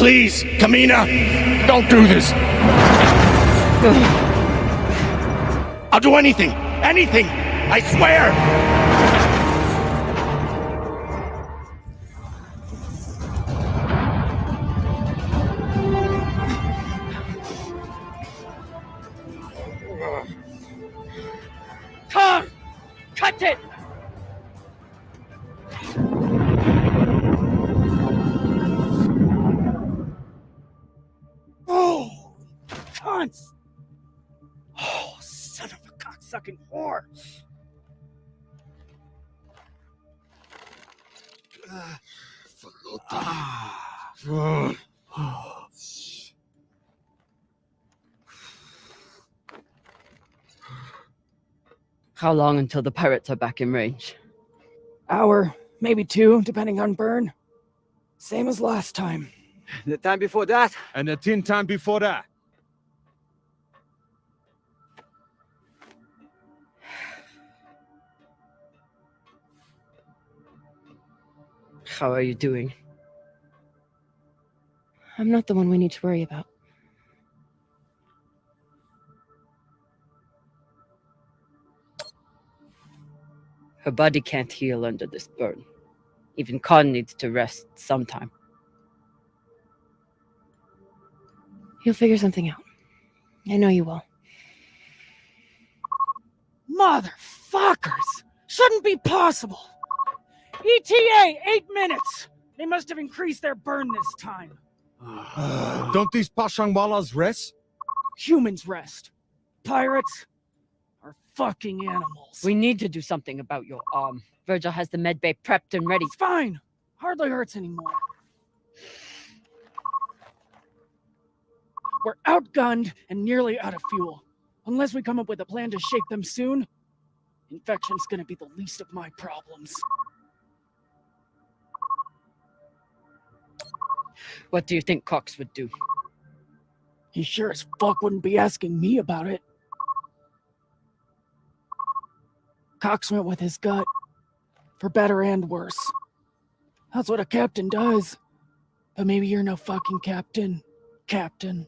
Please, Kamina, don't do this. I'll do anything, I swear. Tom! Cut it! Oh, cunts! Oh, son of a cocksucking whore! How long until the pirates are back in range? Hour, maybe 2, depending on burn. Same as last time. The time before that? And the 10 time before that. How are you doing? I'm not the one we need to worry about. Her body can't heal under this burn. Even Khan needs to rest sometime. You'll figure something out. I know you will. Motherfuckers! Shouldn't be possible! ETA, 8 minutes! They must have increased their burn this time. Don't these Pashangwalas rest? Humans rest. Pirates are fucking animals. We need to do something about your arm. Virgil has the medbay prepped and ready. It's fine. Hardly hurts anymore. We're outgunned and nearly out of fuel. Unless we come up with a plan to shake them soon, infection's gonna be the least of my problems. What do you think Cox would do? He sure as fuck wouldn't be asking me about it. Cox went with his gut. For better and worse. That's what a captain does. But maybe you're no fucking captain. Captain.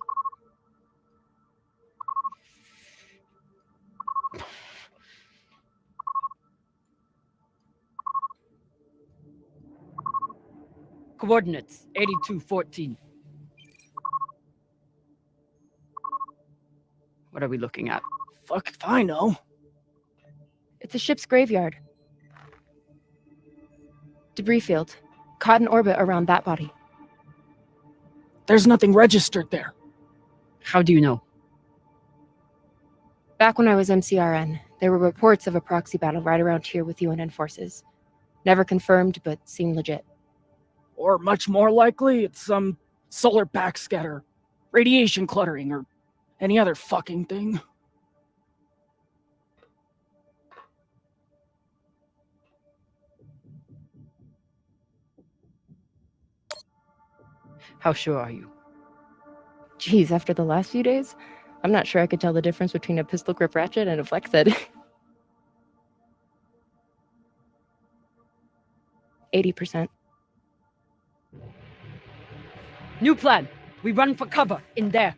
Coordinates, 8214. What are we looking at? Fuck if I know. It's a ship's graveyard. Debris field. Caught in orbit around that body. There's nothing registered there. How do you know? Back when I was MCRN, there were reports of a proxy battle right around here with UNN forces. Never confirmed, but seemed legit. Or much more likely, it's some solar backscatter, radiation cluttering, or any other fucking thing. How sure are you? Geez, after the last few days, I'm not sure I could tell the difference between a pistol grip ratchet and a flex head. 80%. New plan. We run for cover in there.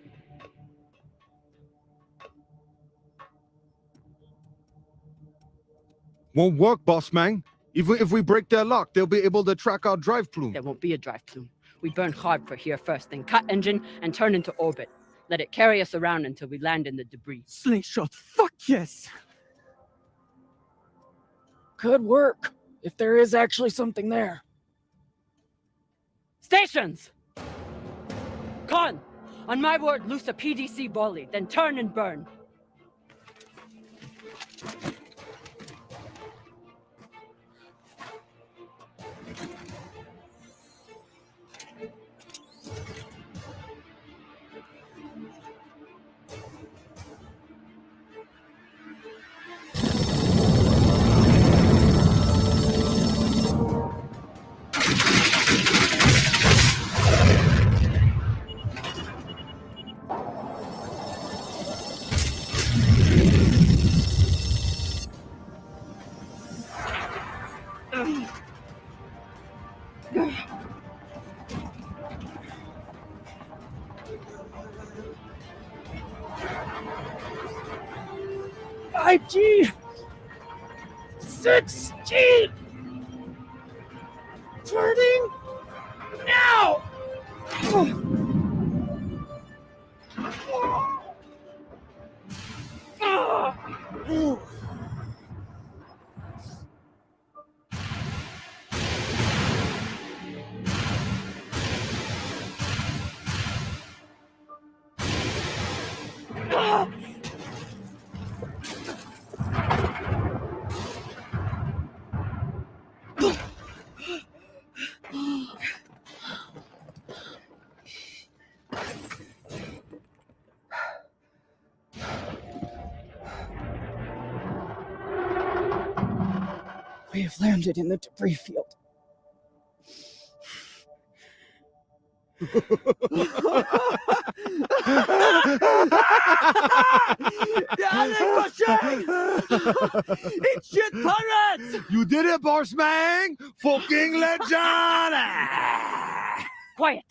Won't work, boss man. If we break their lock, they'll be able to track our drive plume. There won't be a drive plume. We burn hard for here first, then cut engine and turn into orbit. Let it carry us around until we land in the debris. Slingshot, fuck yes! Could work, if there is actually something there. Stations! Con! On my word, loose a PDC volley, then turn and burn. $5G! 6G! Turning now! We have landed in the debris field. It's shit pirates! You did it, Bossman! Fucking legend! Quiet!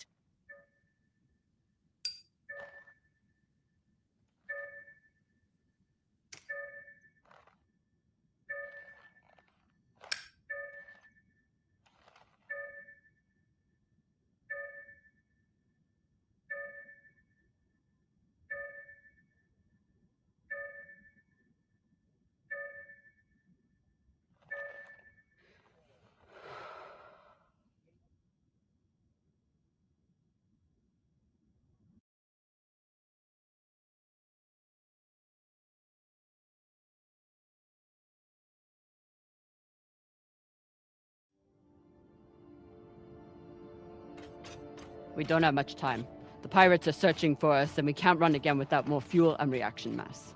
We don't have much time. The pirates are searching for us, and we can't run again without more fuel and reaction mass.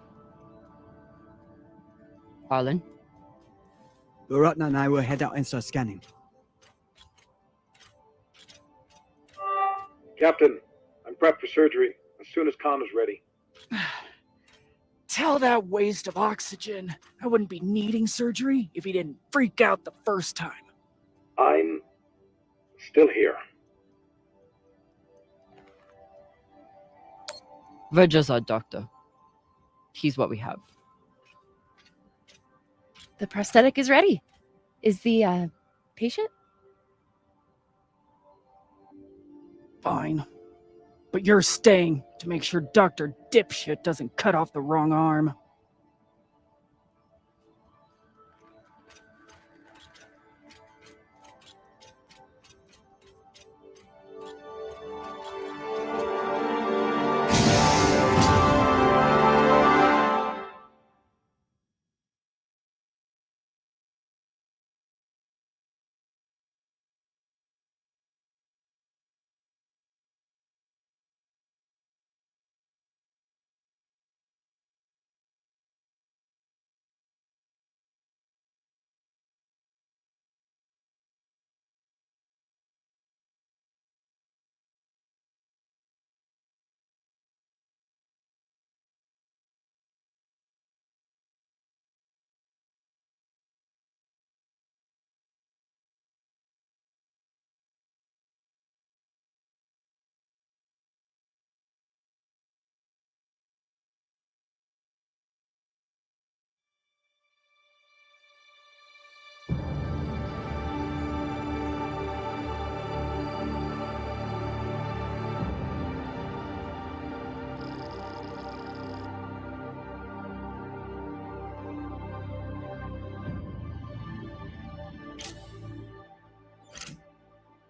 Arlen? Baratna and I will head out and start scanning. Captain, I'm prepped for surgery as soon as Khan is ready. Tell that waste of oxygen I wouldn't be needing surgery if he didn't freak out the first time. I'm still here. Virgil's our doctor. He's what we have. The prosthetic is ready. Is the patient? Fine. But you're staying to make sure Dr. Dipshit doesn't cut off the wrong arm.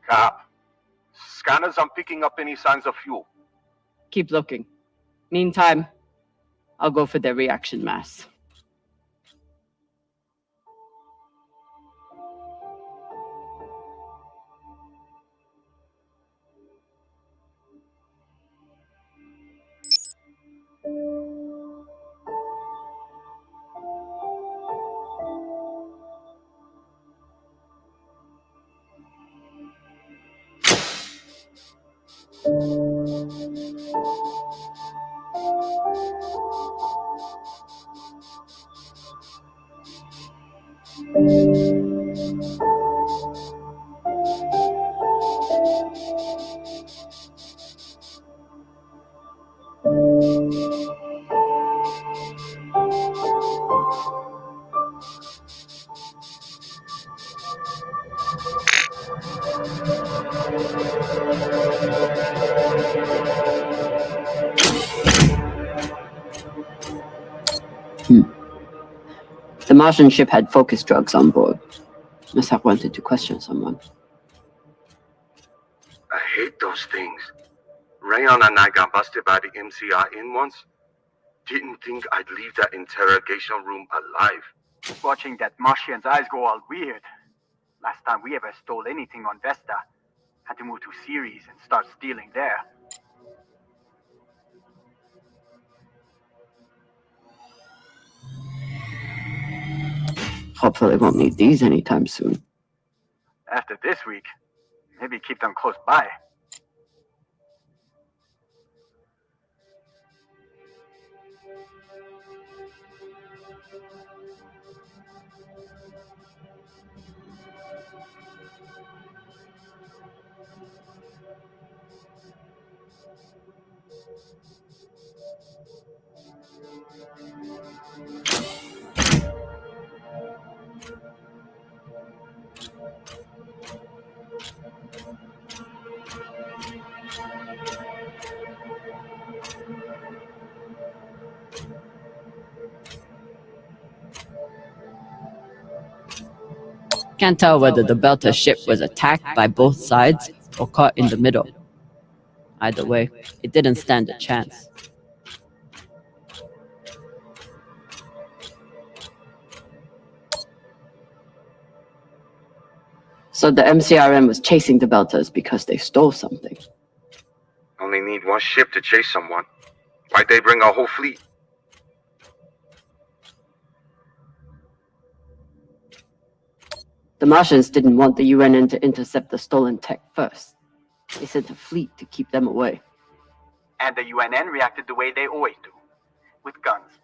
Cap, scanners aren't picking up any signs of fuel. Keep looking. Meantime, I'll go for their reaction mass. Martian ship had focus drugs on board. Must have wanted to question someone. I hate those things. Rayon and I got busted by the MCR in once. Didn't think I'd leave that interrogation room alive. Watching that Martian's eyes go all weird. Last time we ever stole anything on Vesta. Had to move to Ceres and start stealing there. Hopefully won't need these anytime soon. After this week, maybe keep them close by. Can't tell whether the Belter ship was attacked by both sides or caught in the middle. Either way, it didn't stand a chance. So the MCRM was chasing the Belters because they stole something. Only need one ship to chase someone. Why'd they bring a whole fleet? The Martians didn't want the UNN to intercept the stolen tech first. They sent a fleet to keep them away. And the UNN reacted the way they always do. With guns.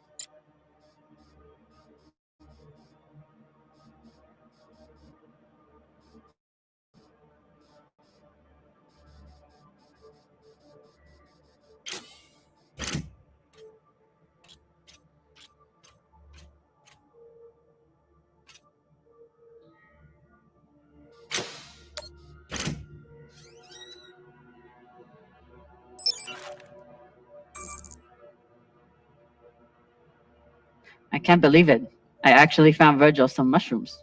I can't believe it. I actually found Virgil some mushrooms.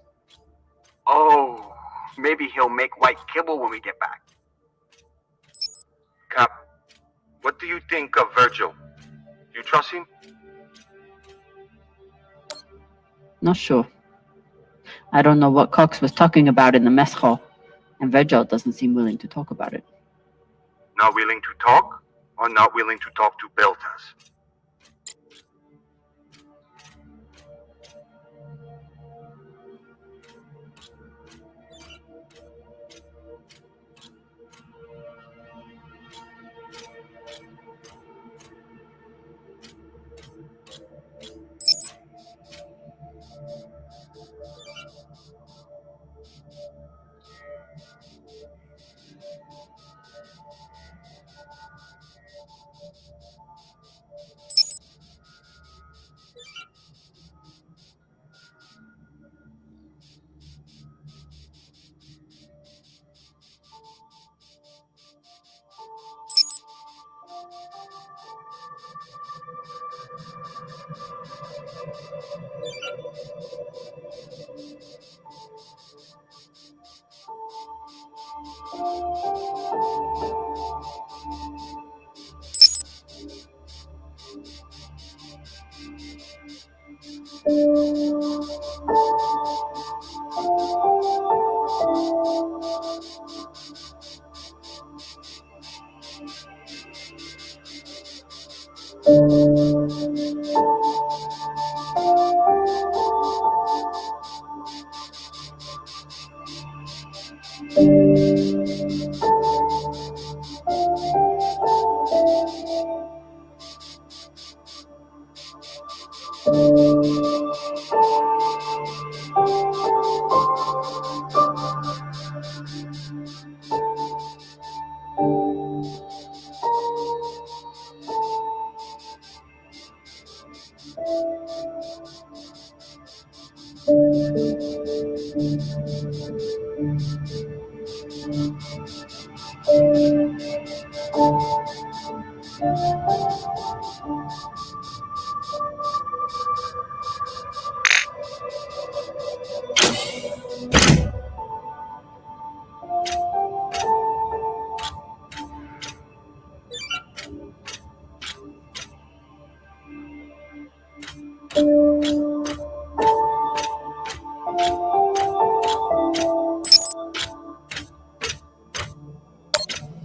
Oh, maybe he'll make white kibble when we get back. Cap, what do you think of Virgil? You trust him? Not sure. I don't know what Cox was talking about in the mess hall, and Virgil doesn't seem willing to talk about it. Not willing to talk, or not willing to talk to Beltas?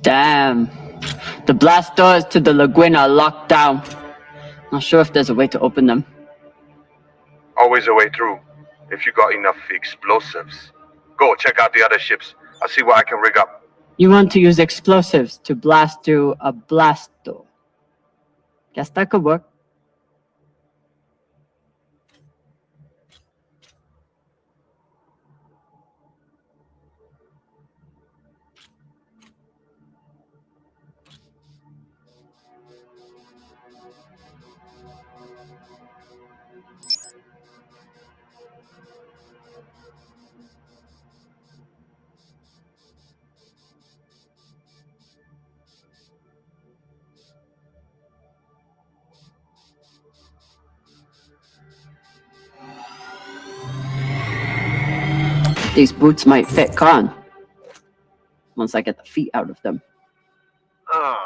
Damn. The blast doors to the lagoon are locked down. Not sure if there's a way to open them. Always a way through, if you got enough explosives. Go, check out the other ships. I'll see what I can rig up. You want to use explosives to blast through a blast door. Guess that could work. These boots might fit Khan. Once I get the feet out of them. Ugh.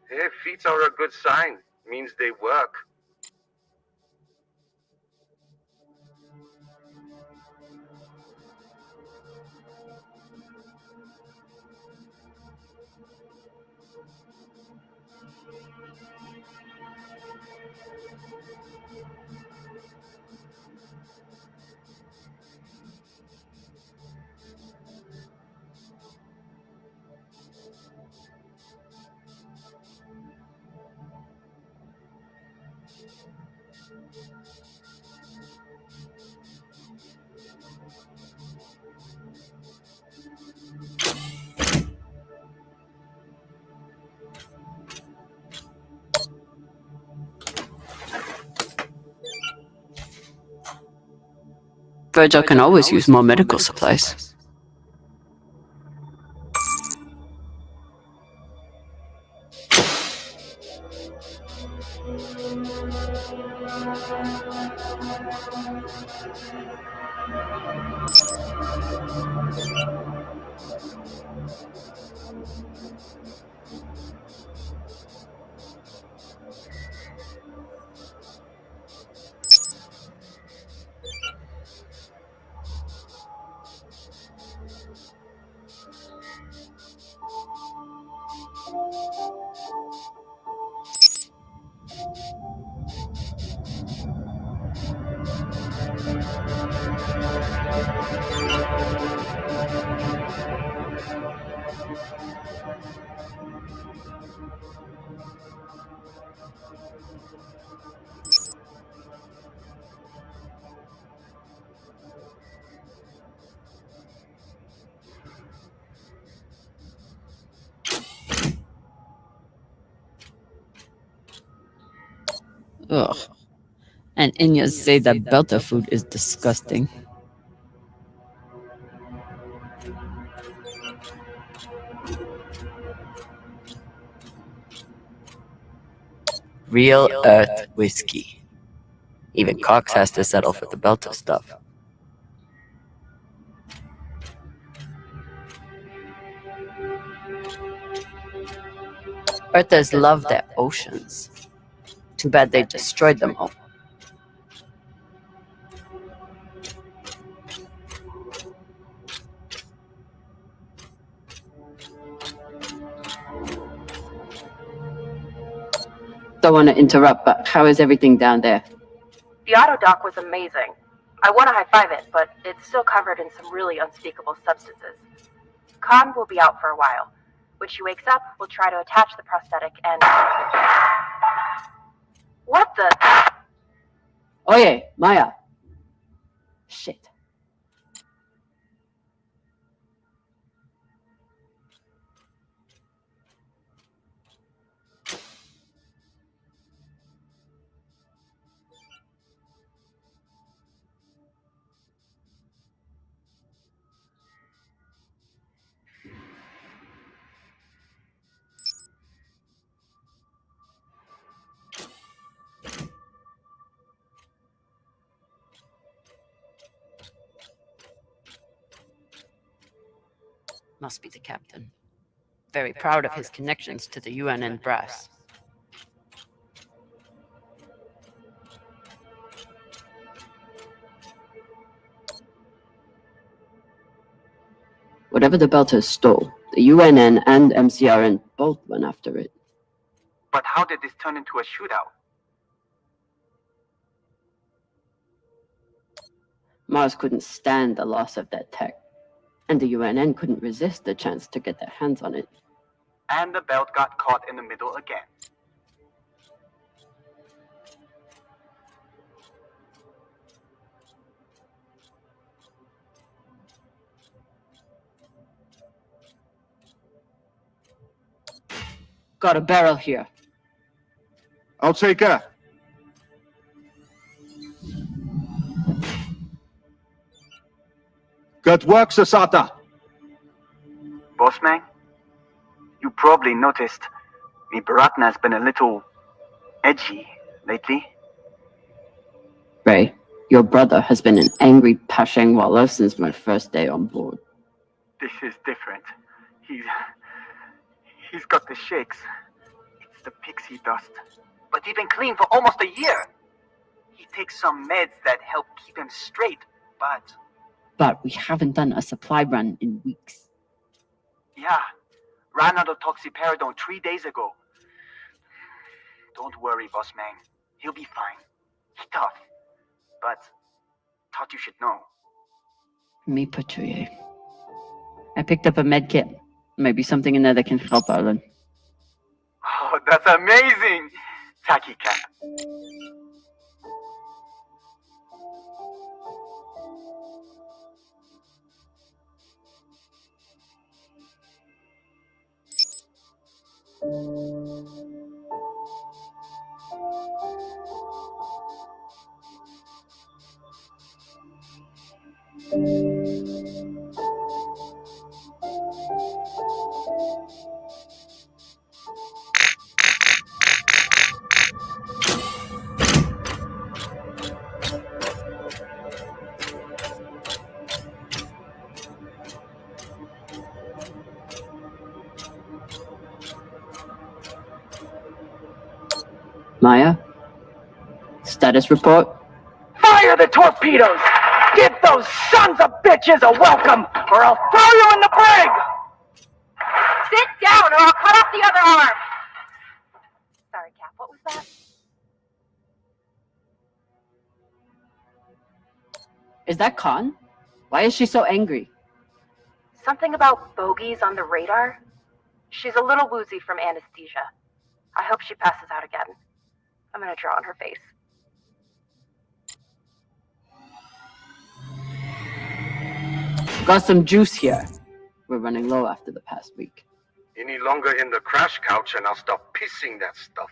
Hey, feet are a good sign. Means they work. Virgil can always use more medical supplies. Ugh. And Inyas say that Belter food is disgusting. Real Earth whiskey. Even Cox has to settle for the Belter stuff. Earthers love their oceans. Too bad they destroyed them all. Don't want to interrupt, but how is everything down there? The auto dock was amazing. I want to high-five it, but it's still covered in some really unspeakable substances. Khan will be out for a while. When she wakes up, we'll try to attach the prosthetic and... What the... Oye, Maya. Shit. Must be the captain. Very proud of his connections to the UNN brass. Whatever the Belters stole, the UNN and MCRN both went after it. But how did this turn into a shootout? Mars couldn't stand the loss of that tech, and the UNN couldn't resist the chance to get their hands on it. And the belt got caught in the middle again. Got a barrel here. I'll take her. Good work, Sasata. Bossman, you probably noticed me Baratna's been a little edgy lately. Ray, your brother has been an angry Pashang-walla since my first day on board. This is different. He's got the shakes. It's the pixie dust. But he's been clean for almost a year. He takes some meds that help keep him straight, But we haven't done a supply run in weeks. yeah, ran out of toxiperidone 3 days ago. Don't worry, Bossman. He'll be fine. He's tough. But thought you should know. Me Patrouille. I picked up a med kit. Maybe something in there that can help Arlen. Oh, that's amazing! Tacky Cap. Maya? Status report? Fire the torpedoes! Give those sons of bitches a welcome, or I'll throw you in the brig! Sit down or I'll cut off the other arm! Sorry, Cap, what was that? Is that Khan? Why is she so angry? Something about bogeys on the radar? She's a little woozy from anesthesia. I hope she passes out again. I'm gonna draw on her face. Got some juice here. We're running low after the past week. Any longer in the crash couch and I'll stop pissing that stuff.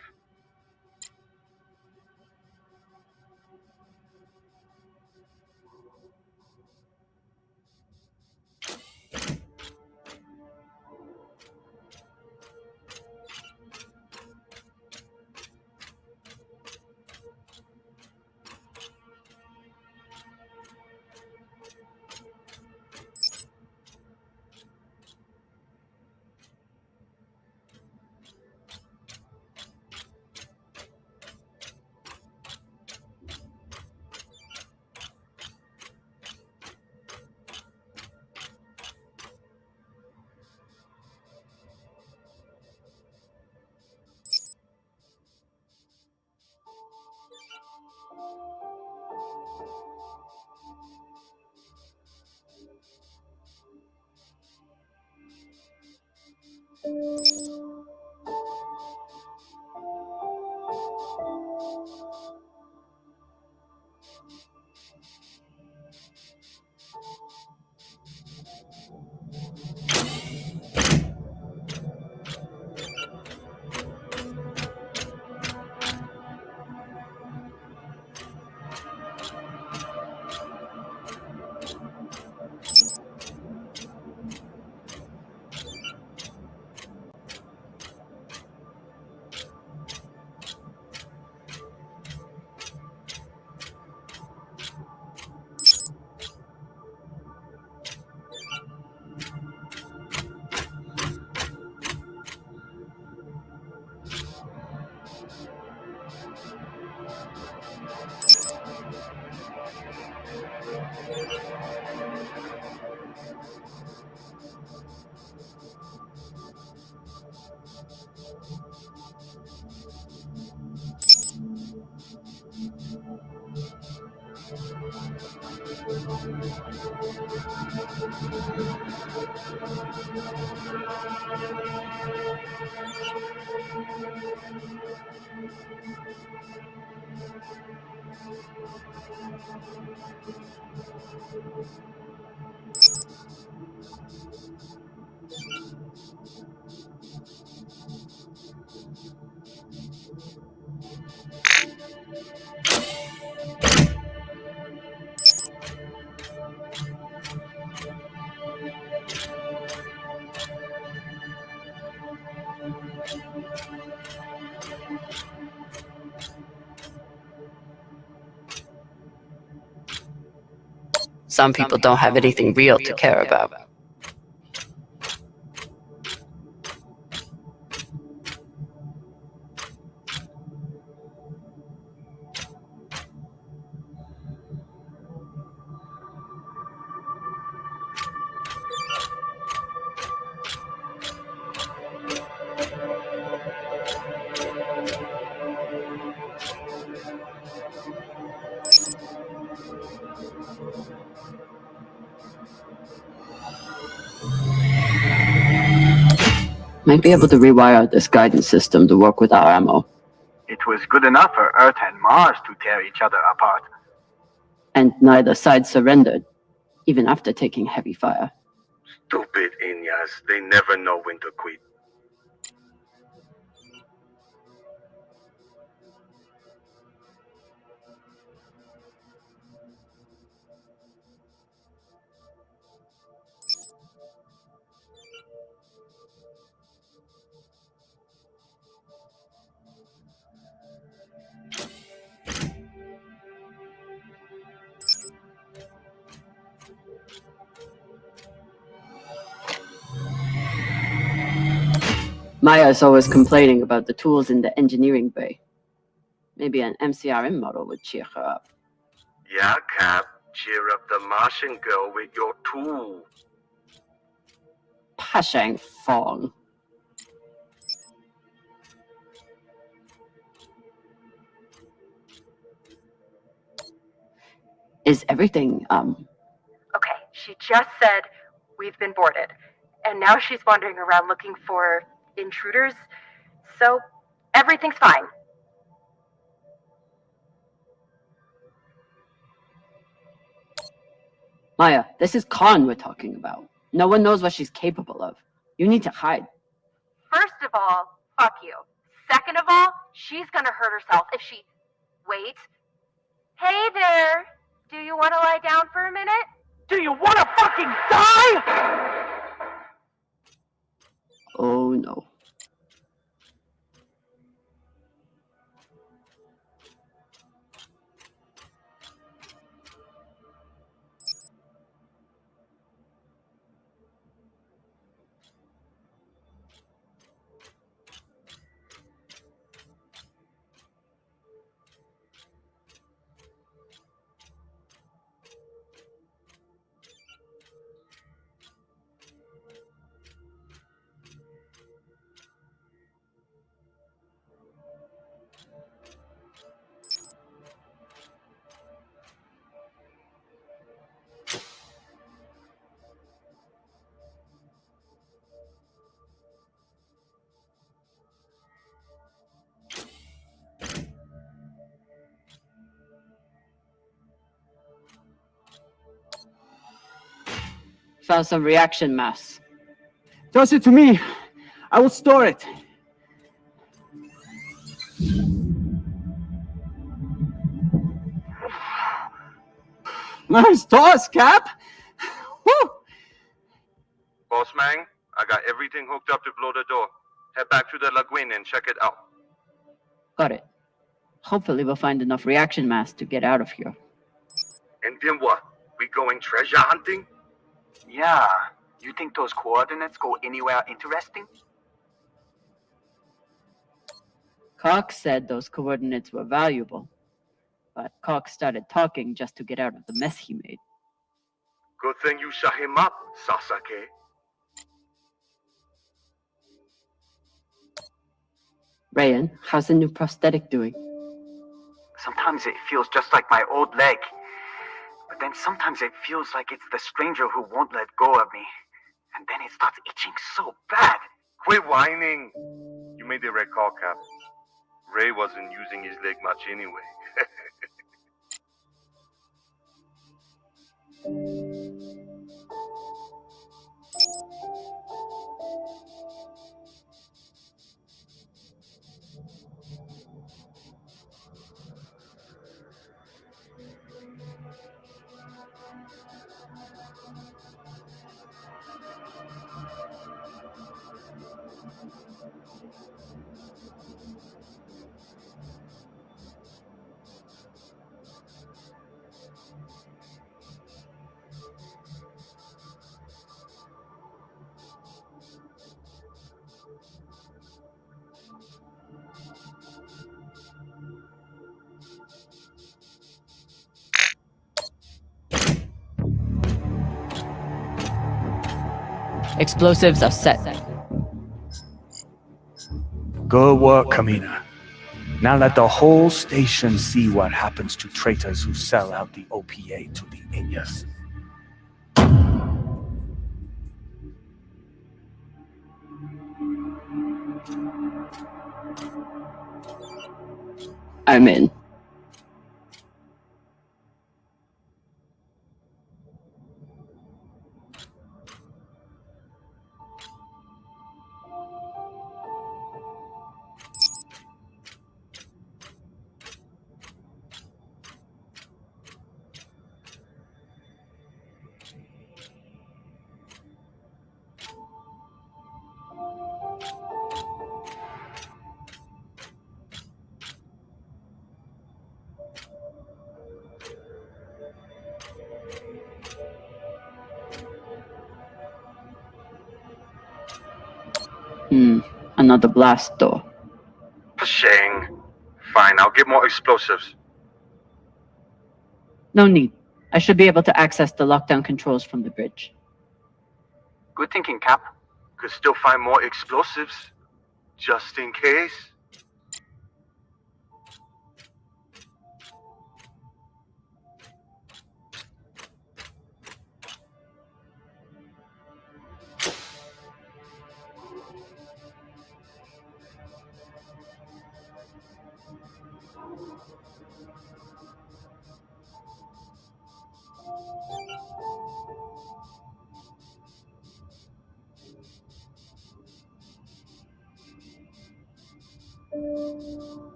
Some people don't have anything real to care about. Might be able to rewire this guidance system to work with our ammo. It was good enough for Earth and Mars to tear each other apart. And neither side surrendered, even after taking heavy fire. Stupid Inyas. They never know when to quit. Maya is always complaining about the tools in the engineering bay. Maybe an MCRM model would cheer her up. Yeah, Cap. Cheer up the Martian girl with your tool. Pashang Fong. Is everything, Okay, she just said we've been boarded. And now she's wandering around looking for intruders. So everything's fine. Maya, this is Khan we're talking about. No one knows what she's capable of. You need to hide. First of all, fuck you. Second of all, she's gonna hurt herself if she... Wait. Hey there. Do you want to lie down for a minute? Do you want to fucking die? Oh no. Found some reaction mass. Toss it to me. I will store it. Nice toss, Cap. Woo! Boss man, I got everything hooked up to blow the door. Head back to the lagoon and check it out. Got it. Hopefully we'll find enough reaction mass to get out of here. And then what? We going treasure hunting? Yeah. You think those coordinates go anywhere interesting? Cox said those coordinates were valuable, but Cox started talking just to get out of the mess he made. Good thing you shut him up, Sasaki. Rayan, how's the new prosthetic doing? Sometimes it feels just like my old leg. But then sometimes it feels like it's the stranger who won't let go of me. and then it starts itching so bad. Quit whining. You made the right call, Cap. Ray wasn't using his leg much anyway. Explosives are set. Good work, Kamina. Now let the whole station see what happens to traitors who sell out the OPA to the Inyas. I'm in. Another blast door. Pashang. Fine, I'll get more explosives. No need. I should be able to access the lockdown controls from the bridge. Good thinking, Cap. Could still find more explosives. Just in case.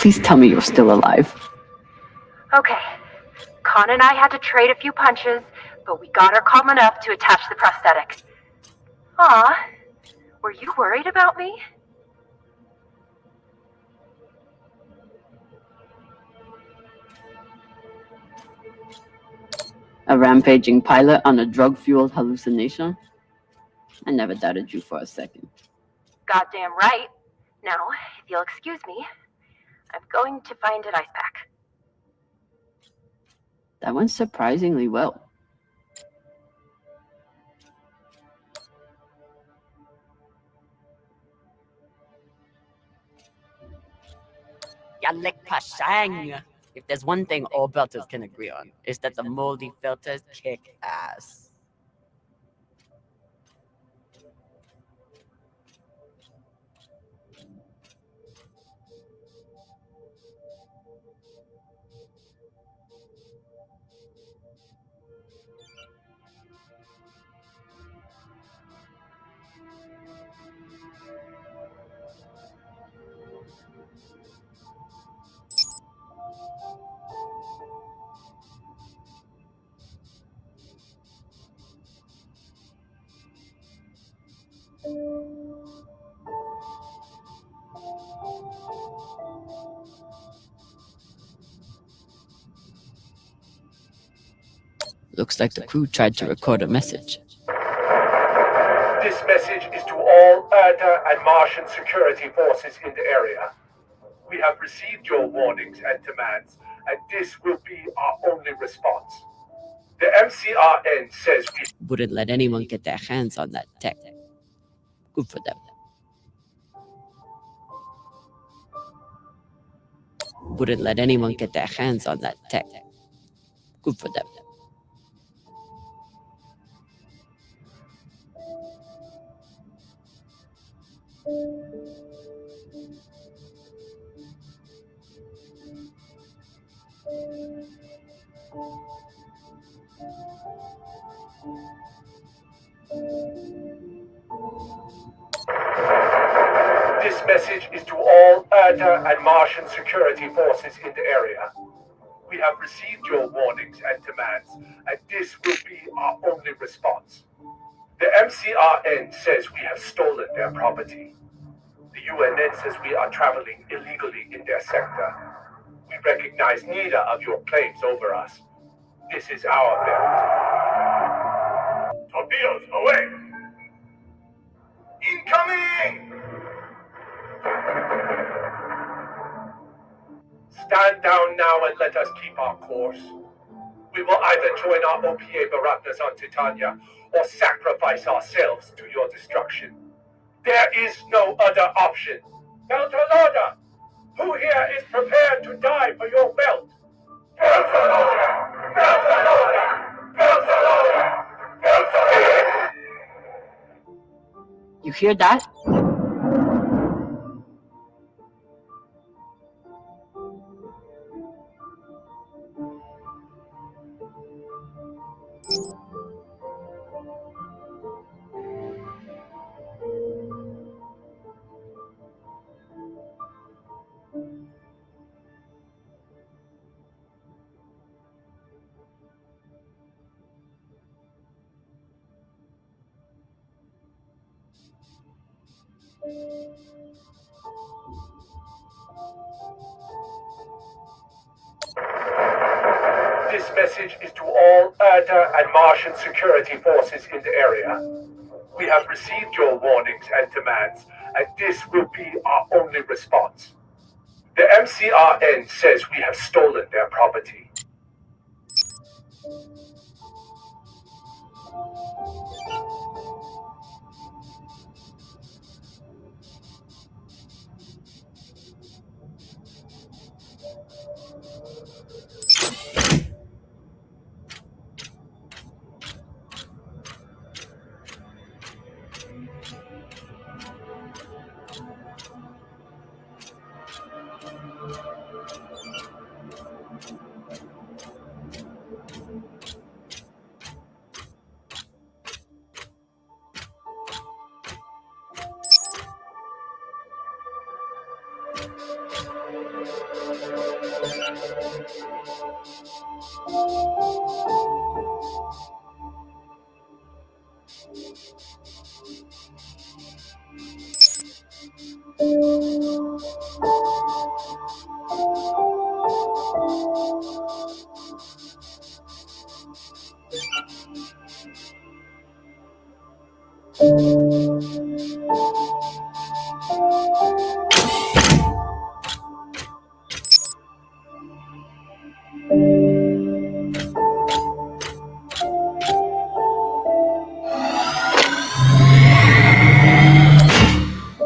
Please tell me you're still alive. Okay. Con and I had to trade a few punches, but we got her calm enough to attach the prosthetic. Aw, were you worried about me? A rampaging pilot on a drug-fueled hallucination? I never doubted you for a second. Goddamn right. Now, if you'll excuse me, I'm going to find an ice pack. That went surprisingly well. Yalik Pashang! If there's one thing all belters can agree on, is that the moldy filters kick ass. Looks like the crew tried to record a message. This message is to all Earther and Martian security forces in the area. We have received your warnings and demands, and this will be our only response. The MCRN says we Wouldn't let anyone get their hands on that tech. Good for them. Wouldn't let anyone get their hands on that tech. Good for them. This message is to all Earther and Martian security forces in the area. We have received your warnings and demands, and this will be our only response. The MCRN says we have stolen their property. The UNN says we are traveling illegally in their sector. We recognize neither of your claims over us. This is our belt. Torpedoes away! Incoming! Stand down now and let us keep our course. We will either join our OPA Baratnas on Titania or sacrifice ourselves to your destruction. There is no other option. Beltalada! Who here is prepared to die for your belt? Beltalada! Beltalada! Beltalada! Beltalada! You hear that? This message is to all Earther and Martian security forces in the area. We have received your warnings and demands, and this will be our only response. The MCRN says we have stolen their property.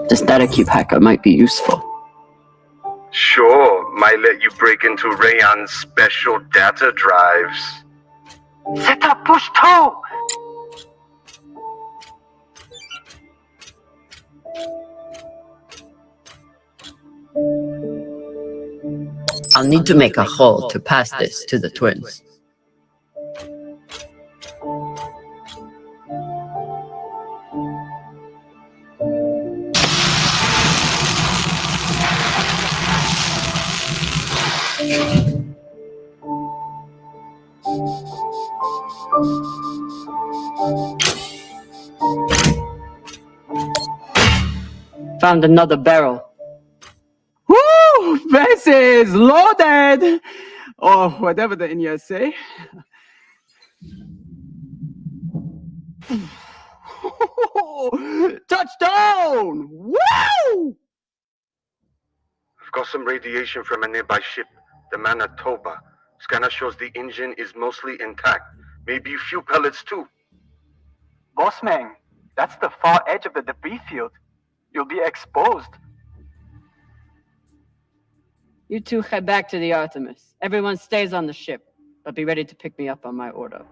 The static cube hacker might be useful. Sure, might let you break into Rayon's special data drives. Set up push 2! I'll need to make a hole to pass this to the twins. Found another barrel. Woo! This is loaded! Or whatever the Indians say. Touchdown! Woo! I've got some radiation from a nearby ship, the Manitoba. Scanner shows the engine is mostly intact. Maybe a few pellets too. Bossman, that's the far edge of the debris field. You'll be exposed. You two head back to the Artemis. Everyone stays on the ship, but be ready to pick me up on my order.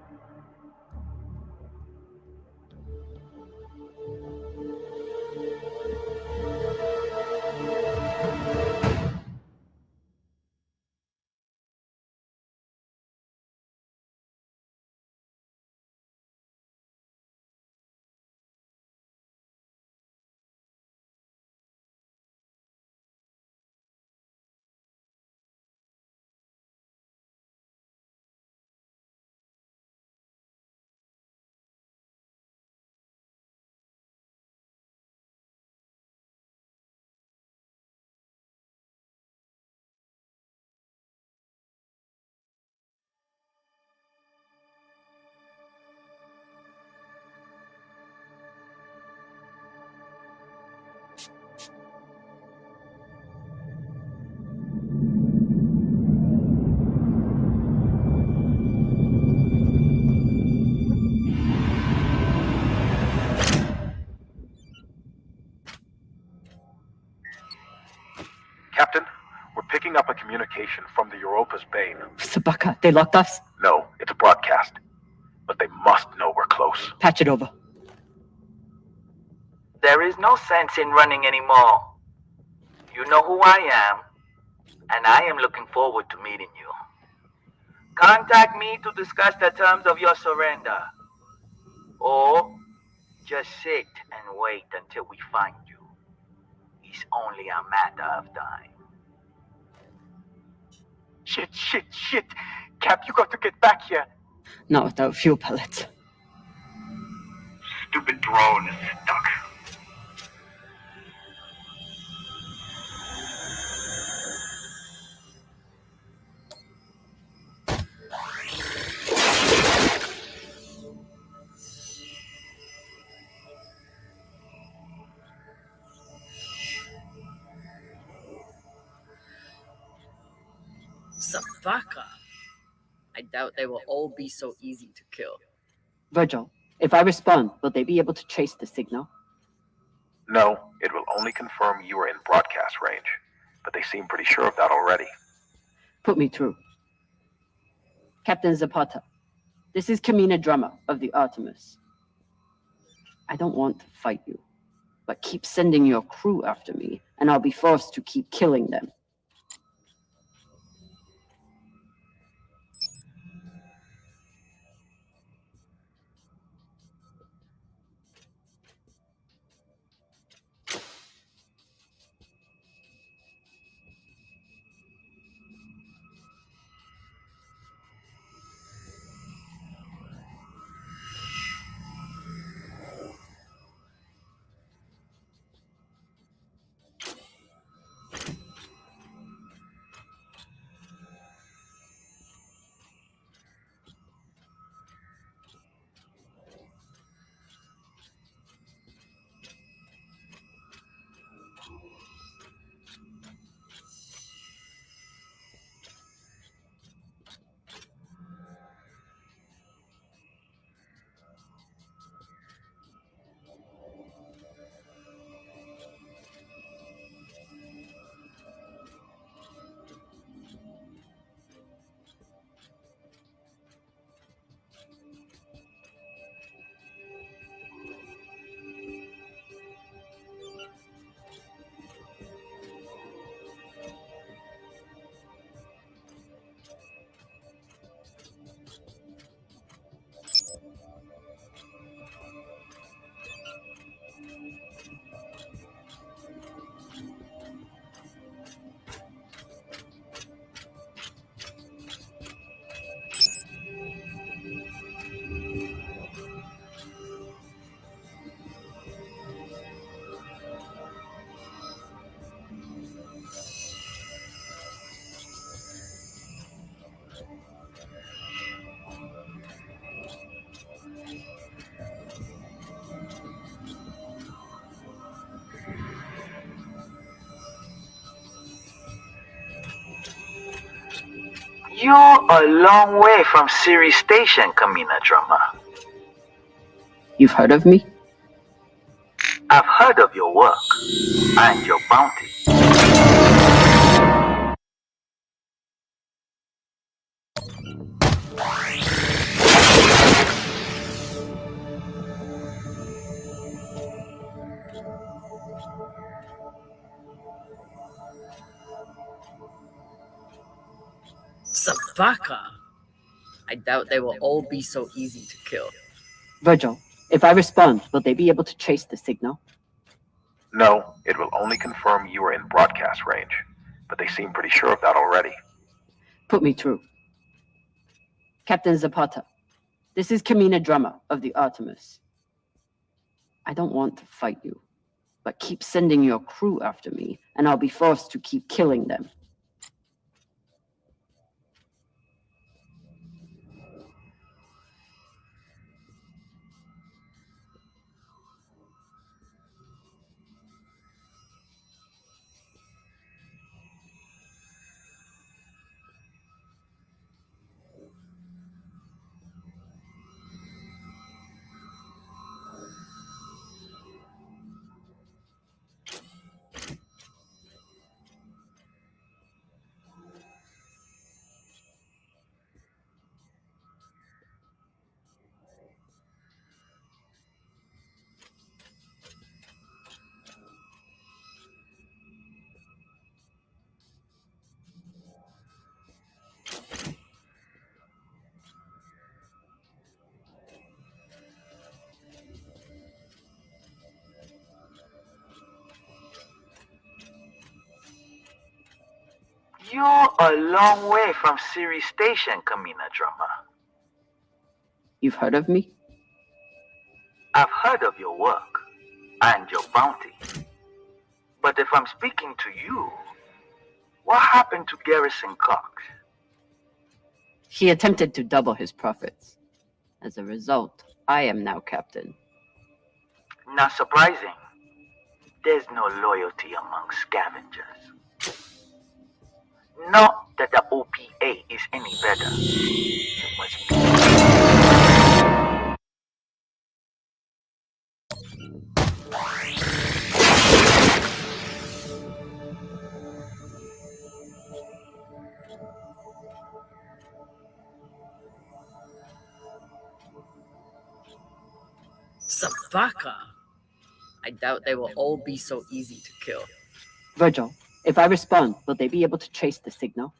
Captain, we're picking up a communication from the Europa's Bane. Sabaka, they locked us? No, it's a broadcast. But they must know we're close. Patch it over. There is no sense in running anymore. You know who I am, and I am looking forward to meeting you. Contact me to discuss the terms of your surrender. Or just sit and wait until we find you. It's only a matter of time. Shit. Cap, you got to get back here. Not without fuel pellets. Stupid drone is stuck. Sabaka. I doubt they will all be so easy to kill. Virgil, if I respond, will they be able to trace the signal? No, it will only confirm you are in broadcast range. But they seem pretty sure of that already. Put me through. Captain Zapata, this is Kamina Drummer of the Artemis. I don't want to fight you, but keep sending your crew after me, and I'll be forced to keep killing them. You're a long way from Siri Station, Kamina Drummer. You've heard of me? I've heard of your work and your bounty. Sabaka. I doubt they will all be so easy to kill. Virgil, if I respond, will they be able to trace the signal? No, it will only confirm you are in broadcast range, but they seem pretty sure of that already. Put me through. Captain Zapata, this is Kamina Drummer of the Artemis. I don't want to fight you, but keep sending your crew after me, and I'll be forced to keep killing them. You're a long way from Siri Station, Kamina Drummer. You've heard of me? I've heard of your work and your bounty. But if I'm speaking to you, what happened to Garrison Cox? He attempted to double his profits. As a result, I am now captain. Not surprising. There's no loyalty among scavengers. Not that the OPA is any better. You must be. Sabaka. I doubt they will all be so easy to kill. Virgil, if I respond, will they be able to trace the signal?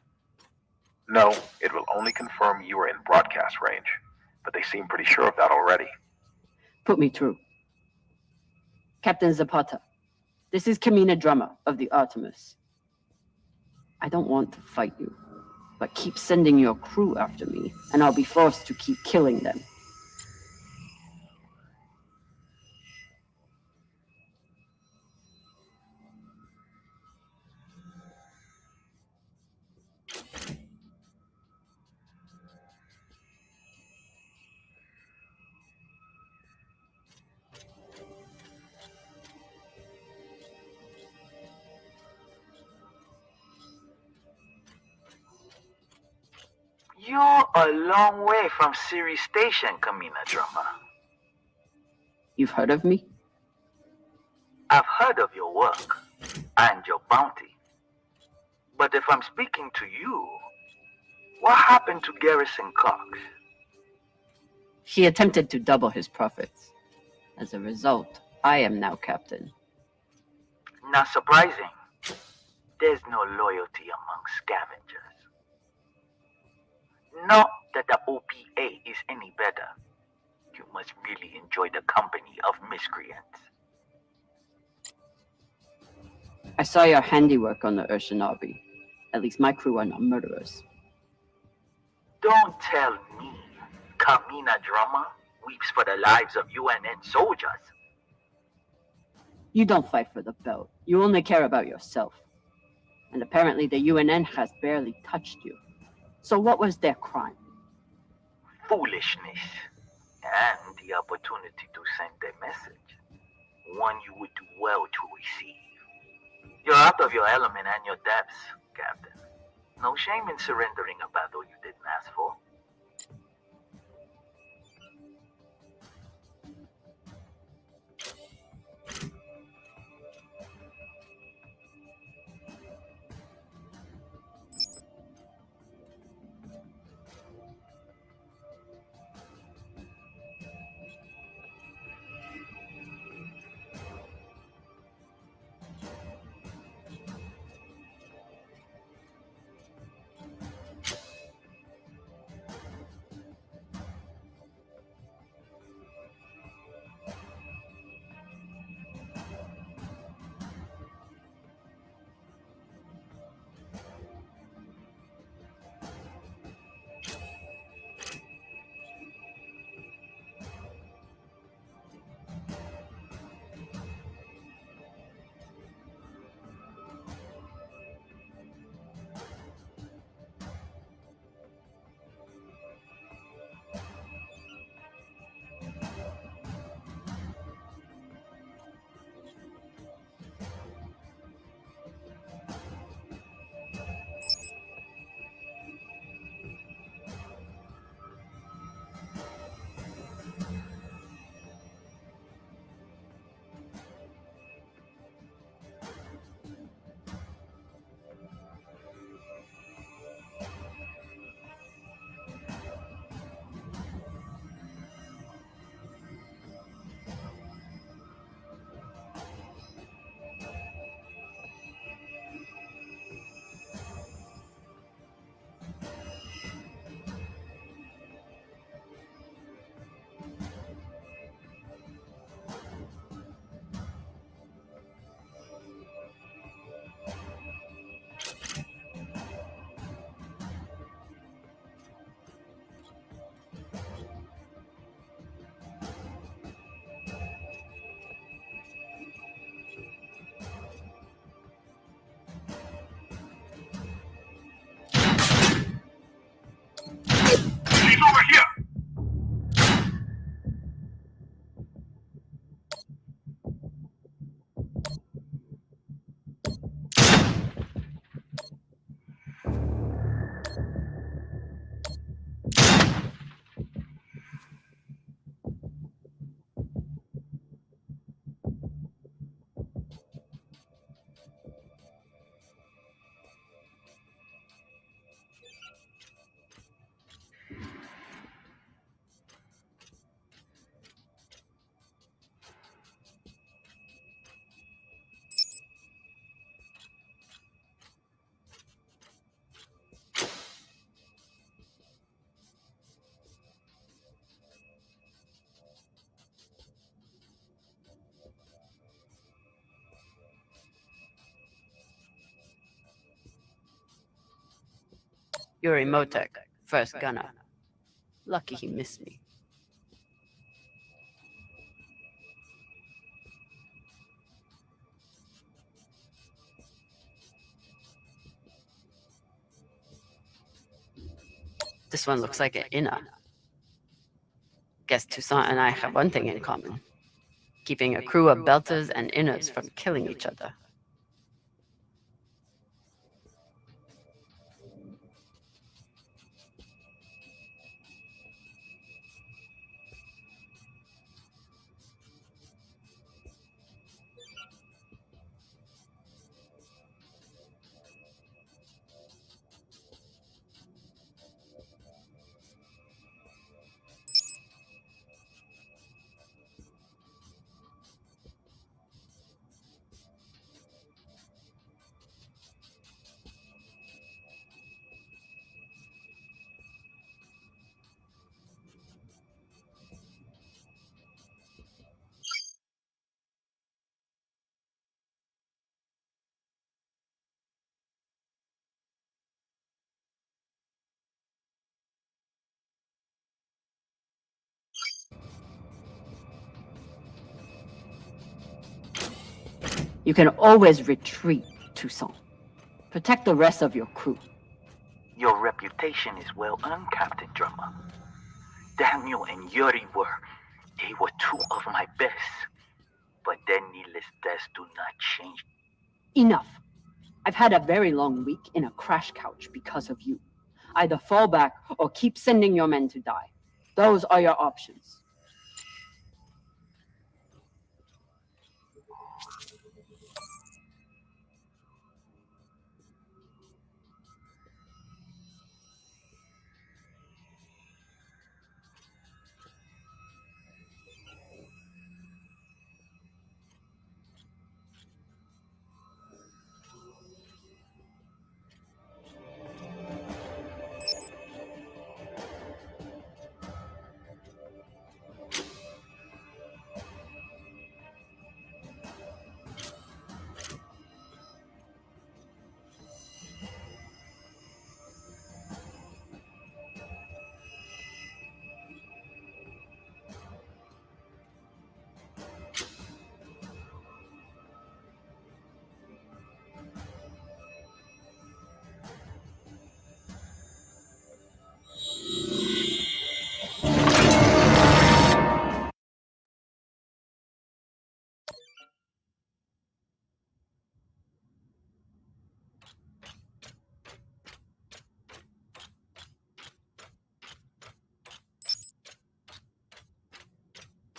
No, it will only confirm you are in broadcast range, but they seem pretty sure of that already. Put me through. Captain Zapata, this is Kamina Drummer of the Artemis. I don't want to fight you, but keep sending your crew after me, and I'll be forced to keep killing them. You're a long way from Siri Station, Kamina Drummer. You've heard of me? I've heard of your work and your bounty. But if I'm speaking to you, what happened to Garrison Cox? He attempted to double his profits. As a result, I am now captain. Not surprising. There's no loyalty among scavengers. Not that the OPA is any better. You must really enjoy the company of miscreants. I saw your handiwork on the Urshanabi. At least my crew are not murderers. Don't tell me Kamina Drummer weeps for the lives of UNN soldiers. You don't fight for the belt. You only care about yourself. And apparently the UNN has barely touched you. So what was their crime? Foolishness. And the opportunity to send a message. One you would do well to receive. You're out of your element and your depths, Captain. No shame in surrendering a battle you didn't ask for. He's over here! Yuri Motek, first gunner. Lucky he missed me. This one looks like an inner. Guess Toussaint and I have one thing in common. Keeping a crew of belters and inners from killing each other. You can always retreat, Toussaint. Protect the rest of your crew. Your reputation is well earned, Captain Drummer. Daniel and Yuri they were two of my best. But their needless deaths do not change. Enough. I've had a very long week in a crash couch because of you. Either fall back or keep sending your men to die. Those are your options.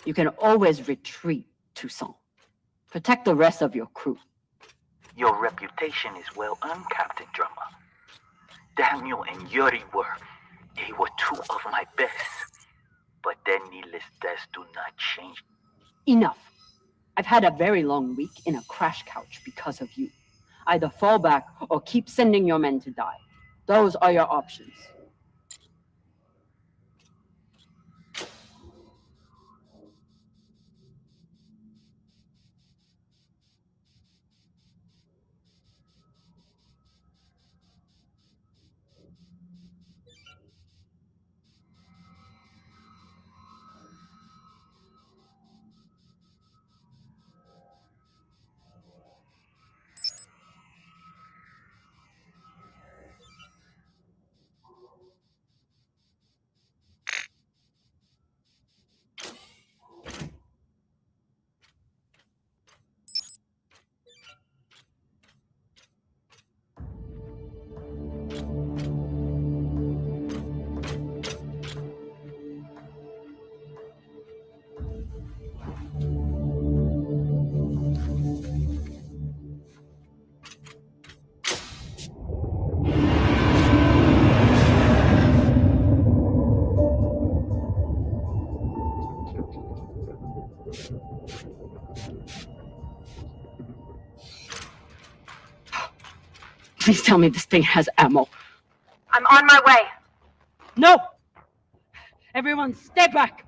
You can always retreat, Toussaint. Protect the rest of your crew. Your reputation is well earned, Captain Drummer. Daniel and Yuri they were two of my best. But their needless deaths do not change. Enough. I've had a very long week in a crash couch because of you. Either fall back or keep sending your men to die. Those are your options. Please tell me this thing has ammo. I'm on my way. No! Everyone, stay back!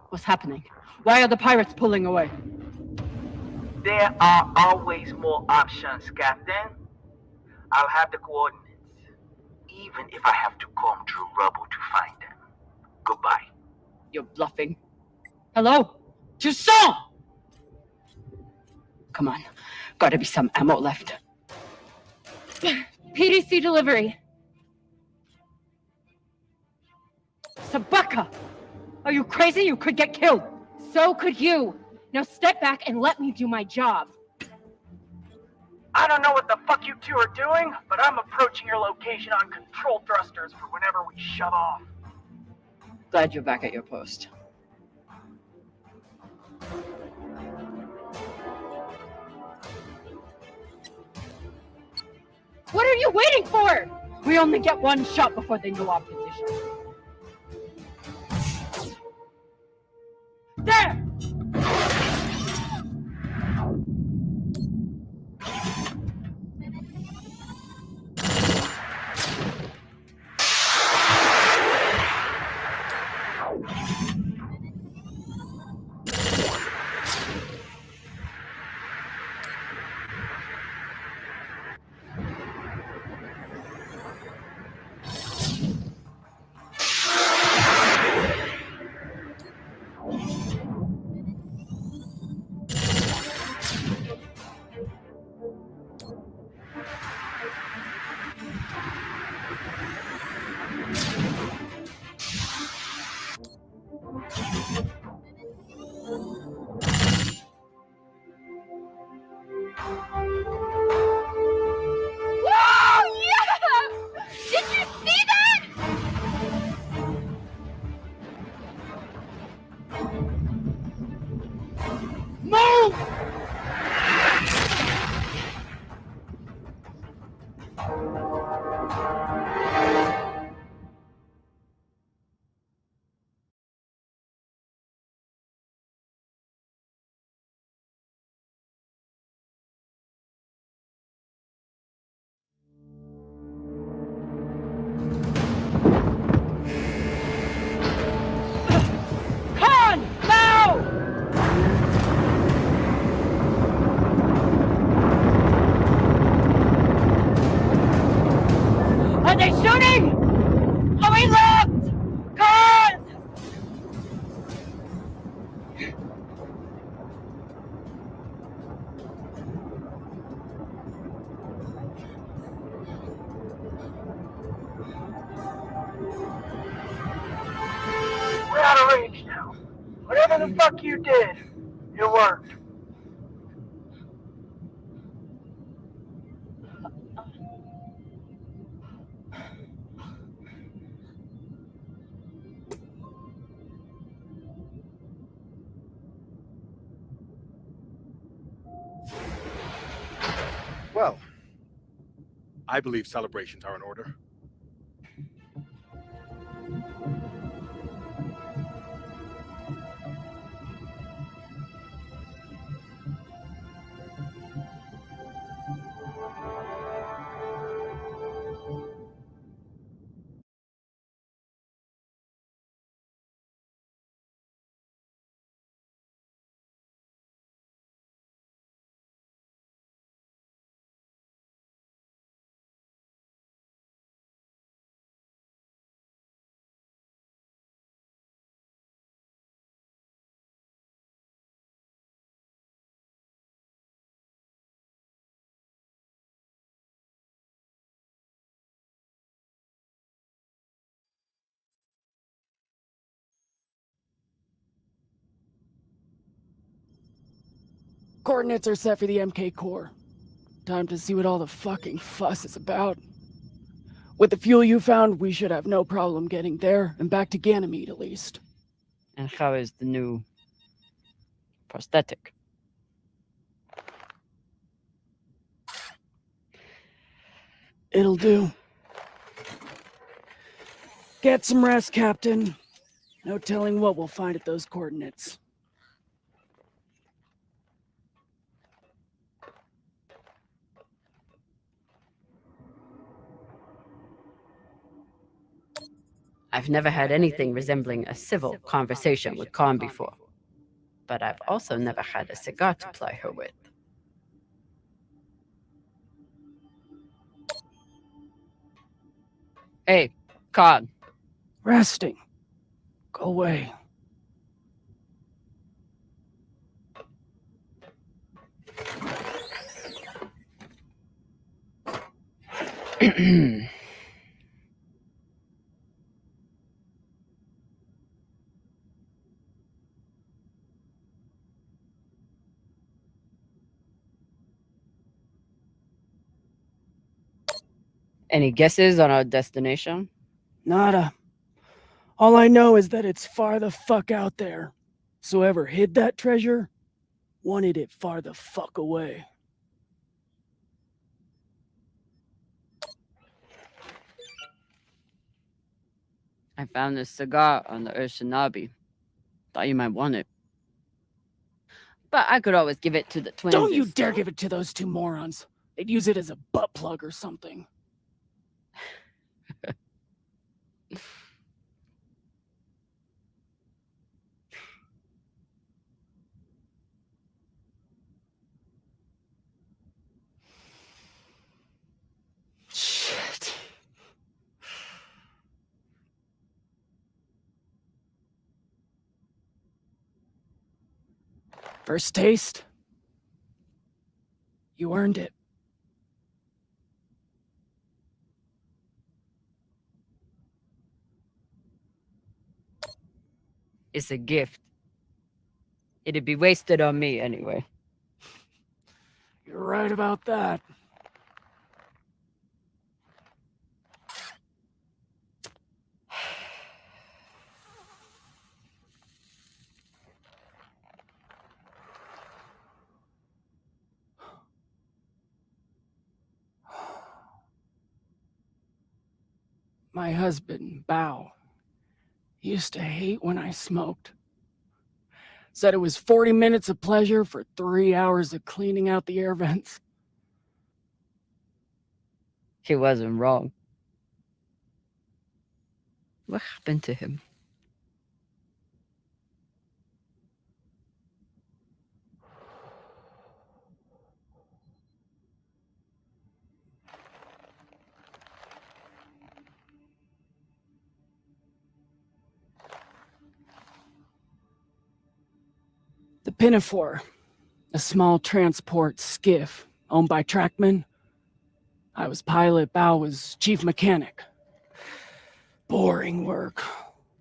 What's happening? Why are the pirates pulling away? There are always more options, Captain. I'll have the coordinates, even if I have to comb through rubble to find them. Goodbye. You're bluffing. Hello? Toussaint! Come on. Gotta be some ammo left. PDC delivery. Sabaka! Are you crazy? You could get killed. So could you. Now step back and let me do my job. I don't know what the fuck you two are doing, but I'm approaching your location on control thrusters for whenever we shut off. Glad you're back at your post. What are you waiting for? We only get one shot before they know our position. There! whatever the fuck you did, it worked. Well, I believe celebrations are in order. Coordinates are set for the MK core. Time to see what all the fucking fuss is about. With the fuel you found, we should have no problem getting there and back to Ganymede at least. And how is the new prosthetic? It'll do. Get some rest, Captain. No telling what we'll find at those coordinates. I've never had anything resembling a civil conversation with Khan before, but I've also never had a cigar to ply her with. Hey, Khan. Resting. Go away. Any guesses on our destination? Nada. All I know is that it's far the fuck out there. So whoever hid that treasure wanted it far the fuck away. I found this cigar on the Urshanabi. Thought you might want it. But I could always give it to the twins. Don't you dare give it to those two morons. They'd use it as a butt plug or something. Shit. First taste? You earned it. It's a gift. It'd be wasted on me anyway. You're right about that. My husband, Bao, used to hate when I smoked. Said it was 40 minutes of pleasure for 3 hours of cleaning out the air vents. He wasn't wrong. What happened to him? The Pinafore, a small transport skiff owned by Trackman. I was pilot, Bao was chief mechanic. Boring work.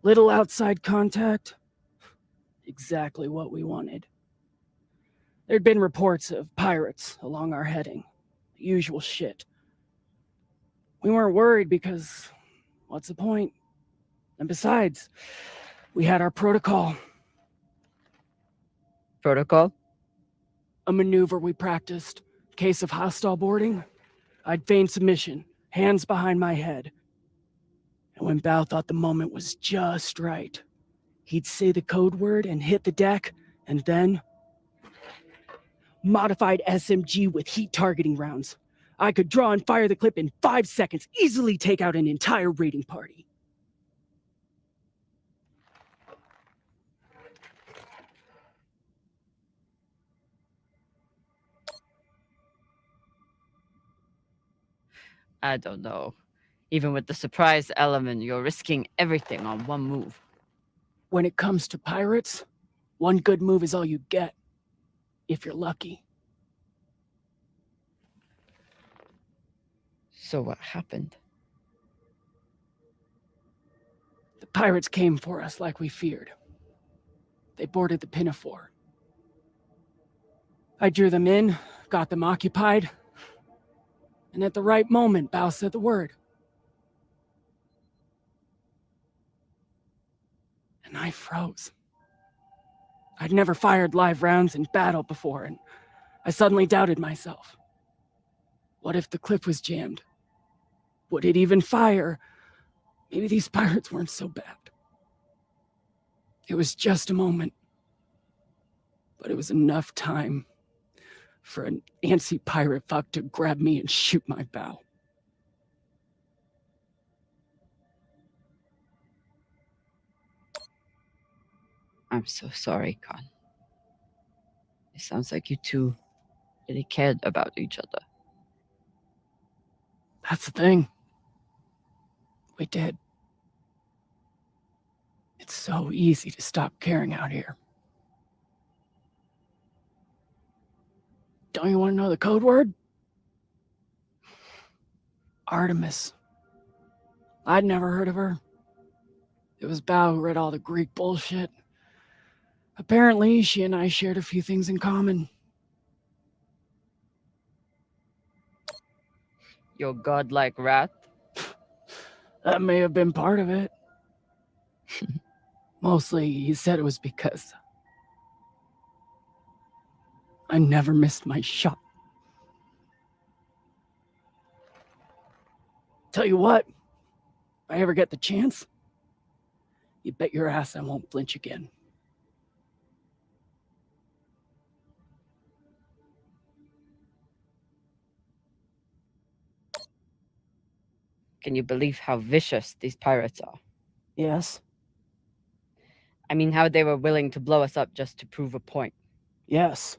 Little outside contact. exactly what we wanted. There'd been reports of pirates along our heading. The usual shit. We weren't worried because what's the point? And besides, we had our protocol. Protocol? A maneuver we practiced. Case of hostile boarding, I'd feign submission, hands behind my head. And when Bao thought the moment was just right, he'd say the code word and hit the deck, and then... Modified SMG with heat targeting rounds. I could draw and fire the clip in 5 seconds, easily take out an entire raiding party. I don't know. Even with the surprise element, you're risking everything on one move. When it comes to pirates, one good move is all you get. If you're lucky. So what happened? The pirates came for us like we feared. They boarded the Pinafore. I drew them in, got them occupied, and at the right moment, Bao said the word. And I froze. I'd never fired live rounds in battle before, and I suddenly doubted myself. What if the clip was jammed? Would it even fire? Maybe these pirates weren't so bad. It was just a moment, but it was enough time for an antsy pirate fuck to grab me and shoot my bow. I'm so sorry, Khan. It sounds like you two really cared about each other. That's the thing. We did. It's so easy to stop caring out here. Don't you want to know the code word? Artemis. I'd never heard of her. It was Bao who read all the Greek bullshit. Apparently, she and I shared a few things in common. Your godlike wrath? That may have been part of it. Mostly, he said it was because I never missed my shot. Tell you what, if I ever get the chance, you bet your ass I won't flinch again. Can you believe how vicious these pirates are? Yes? I mean, how they were willing to blow us up just to prove a point. Yes.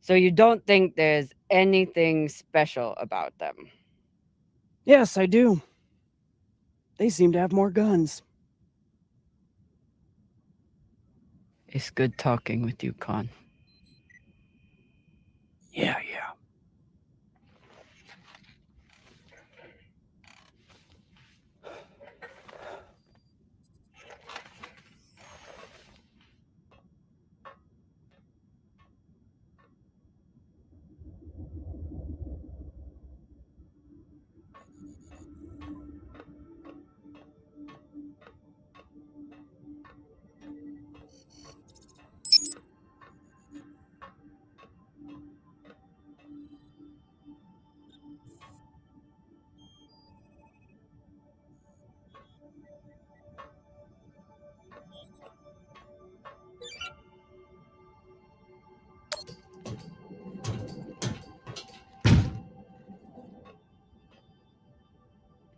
So you don't think there's anything special about them? Yes, I do. They seem to have more guns. It's good talking with you, Khan. Yeah.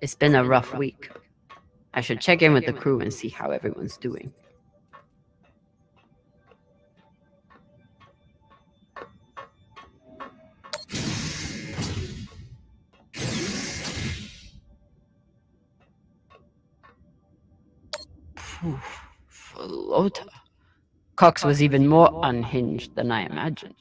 It's been a rough week. I should check in with the crew and see how everyone's doing. Flota. Cox was even more unhinged than I imagined.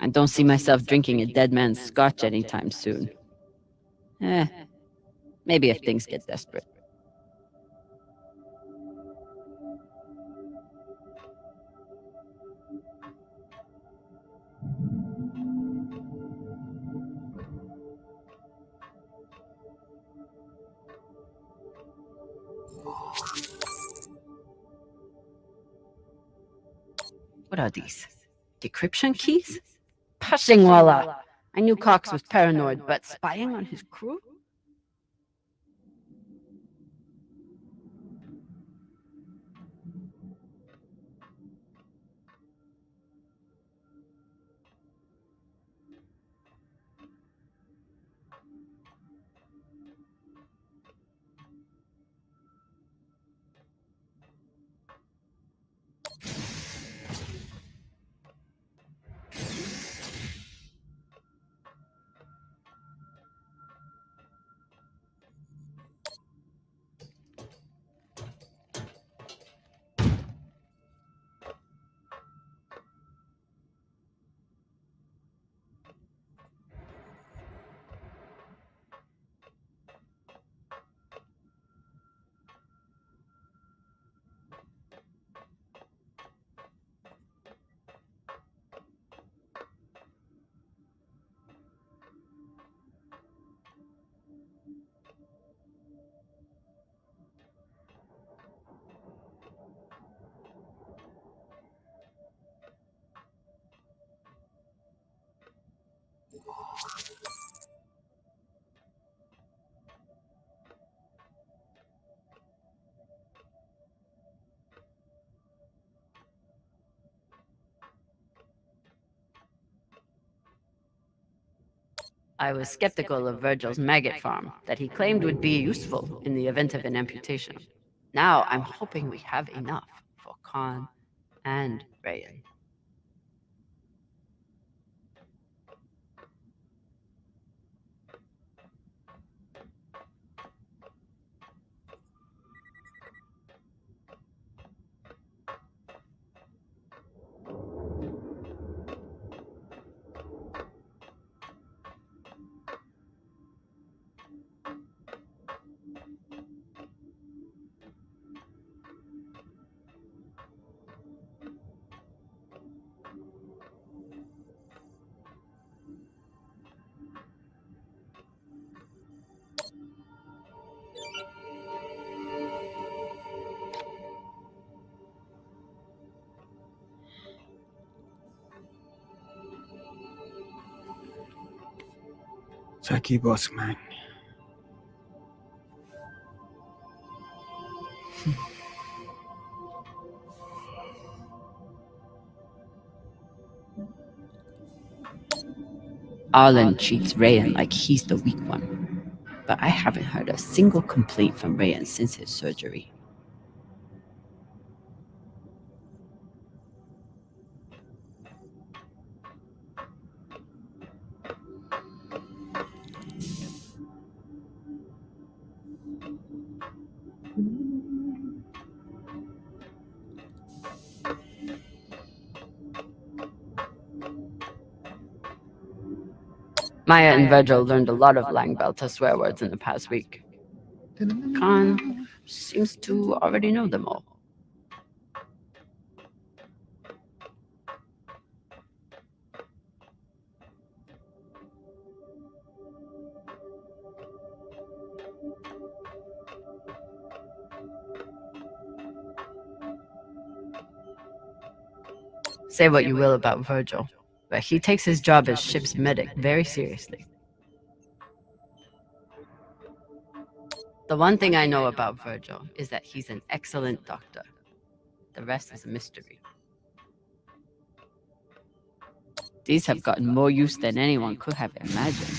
I don't see myself drinking a dead man's scotch anytime soon. Maybe if things get desperate. What are these? Decryption keys? Pashingwala! I knew Cox was paranoid, but spying on his crew? I was skeptical of Virgil's maggot farm that he claimed would be useful in the event of an amputation. Now I'm hoping we have enough for Khan and Rayan. Saki Bossman. Arlen treats Rayan like he's the weak one, but I haven't heard a single complaint from Rayan since his surgery. Maya and Virgil learned a lot of Langbelter swear words in the past week. Khan seems to already know them all. Say what you will about Virgil, but he takes his job as ship's medic very seriously. The one thing I know about Virgil is that he's an excellent doctor. The rest is a mystery. These have gotten more use than anyone could have imagined.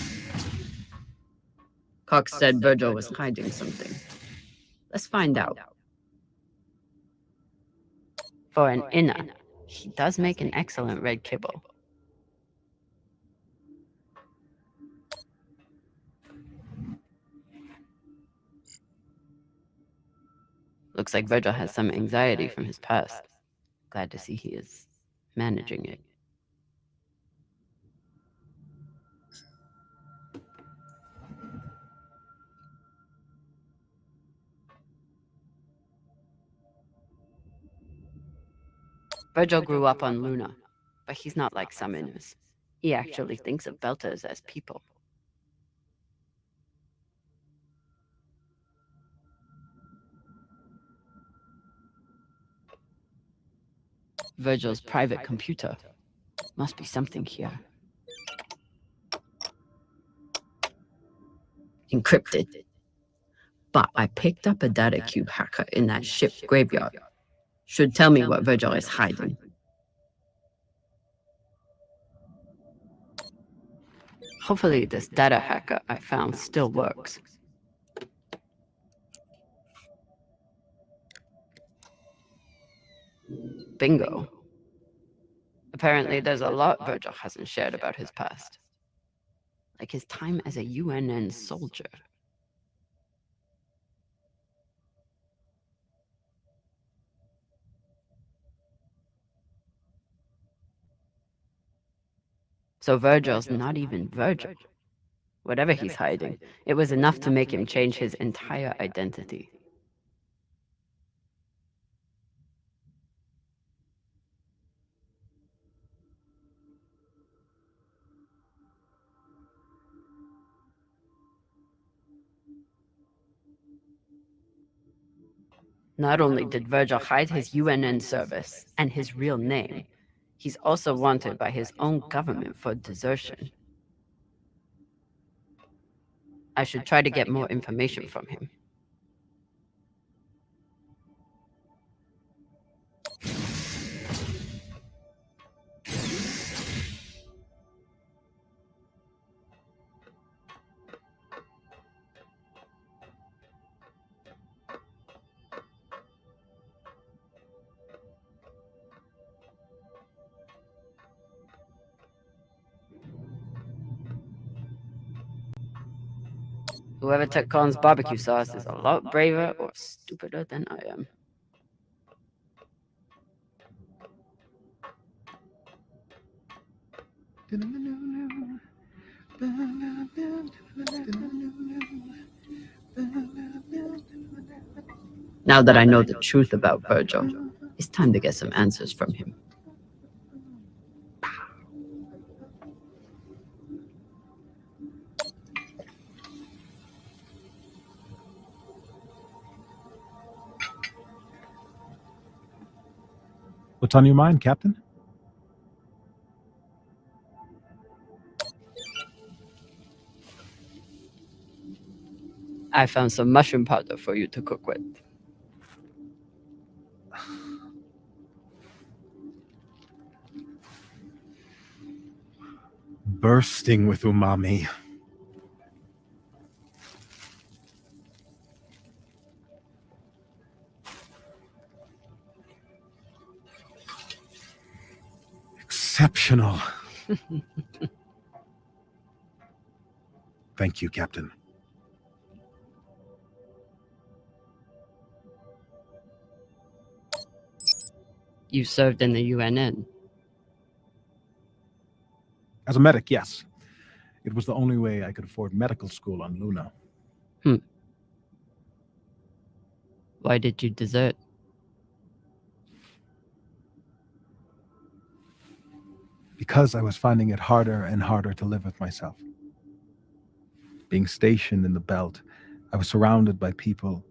Cox said Virgil was hiding something. Let's find out. For an inner, he does make an excellent red kibble. Looks like Virgil has some anxiety from his past. Glad to see he is managing it. Virgil grew up on Luna, but he's not like some Inners. He actually thinks of Belters as people. Virgil's private computer. Must be something here. Encrypted. But I picked up a data cube hacker in that ship graveyard. Should tell me what Virgil is hiding. Hopefully this data hacker I found still works. Bingo. Apparently there's a lot Virgil hasn't shared about his past. Like his time as a UNN soldier. So Virgil's not even Virgil. Whatever he's hiding, it was enough to make him change his entire identity. Not only did Virgil hide his UNN service and his real name, he's also wanted by his own government for desertion. I should try to get more information from him. Whoever took Colin's barbecue sauce is a lot braver or stupider than I am. Now that I know the truth about Virgil, it's time to get some answers from him. What's on your mind, Captain? I found some mushroom powder for you to cook with. Bursting with umami. Exceptional. Thank you, Captain. You served in the UNN. As a medic, yes. It was the only way I could afford medical school on Luna. Why did you desert? Because I was finding it harder and harder to live with myself. Being stationed in the belt, I was surrounded by people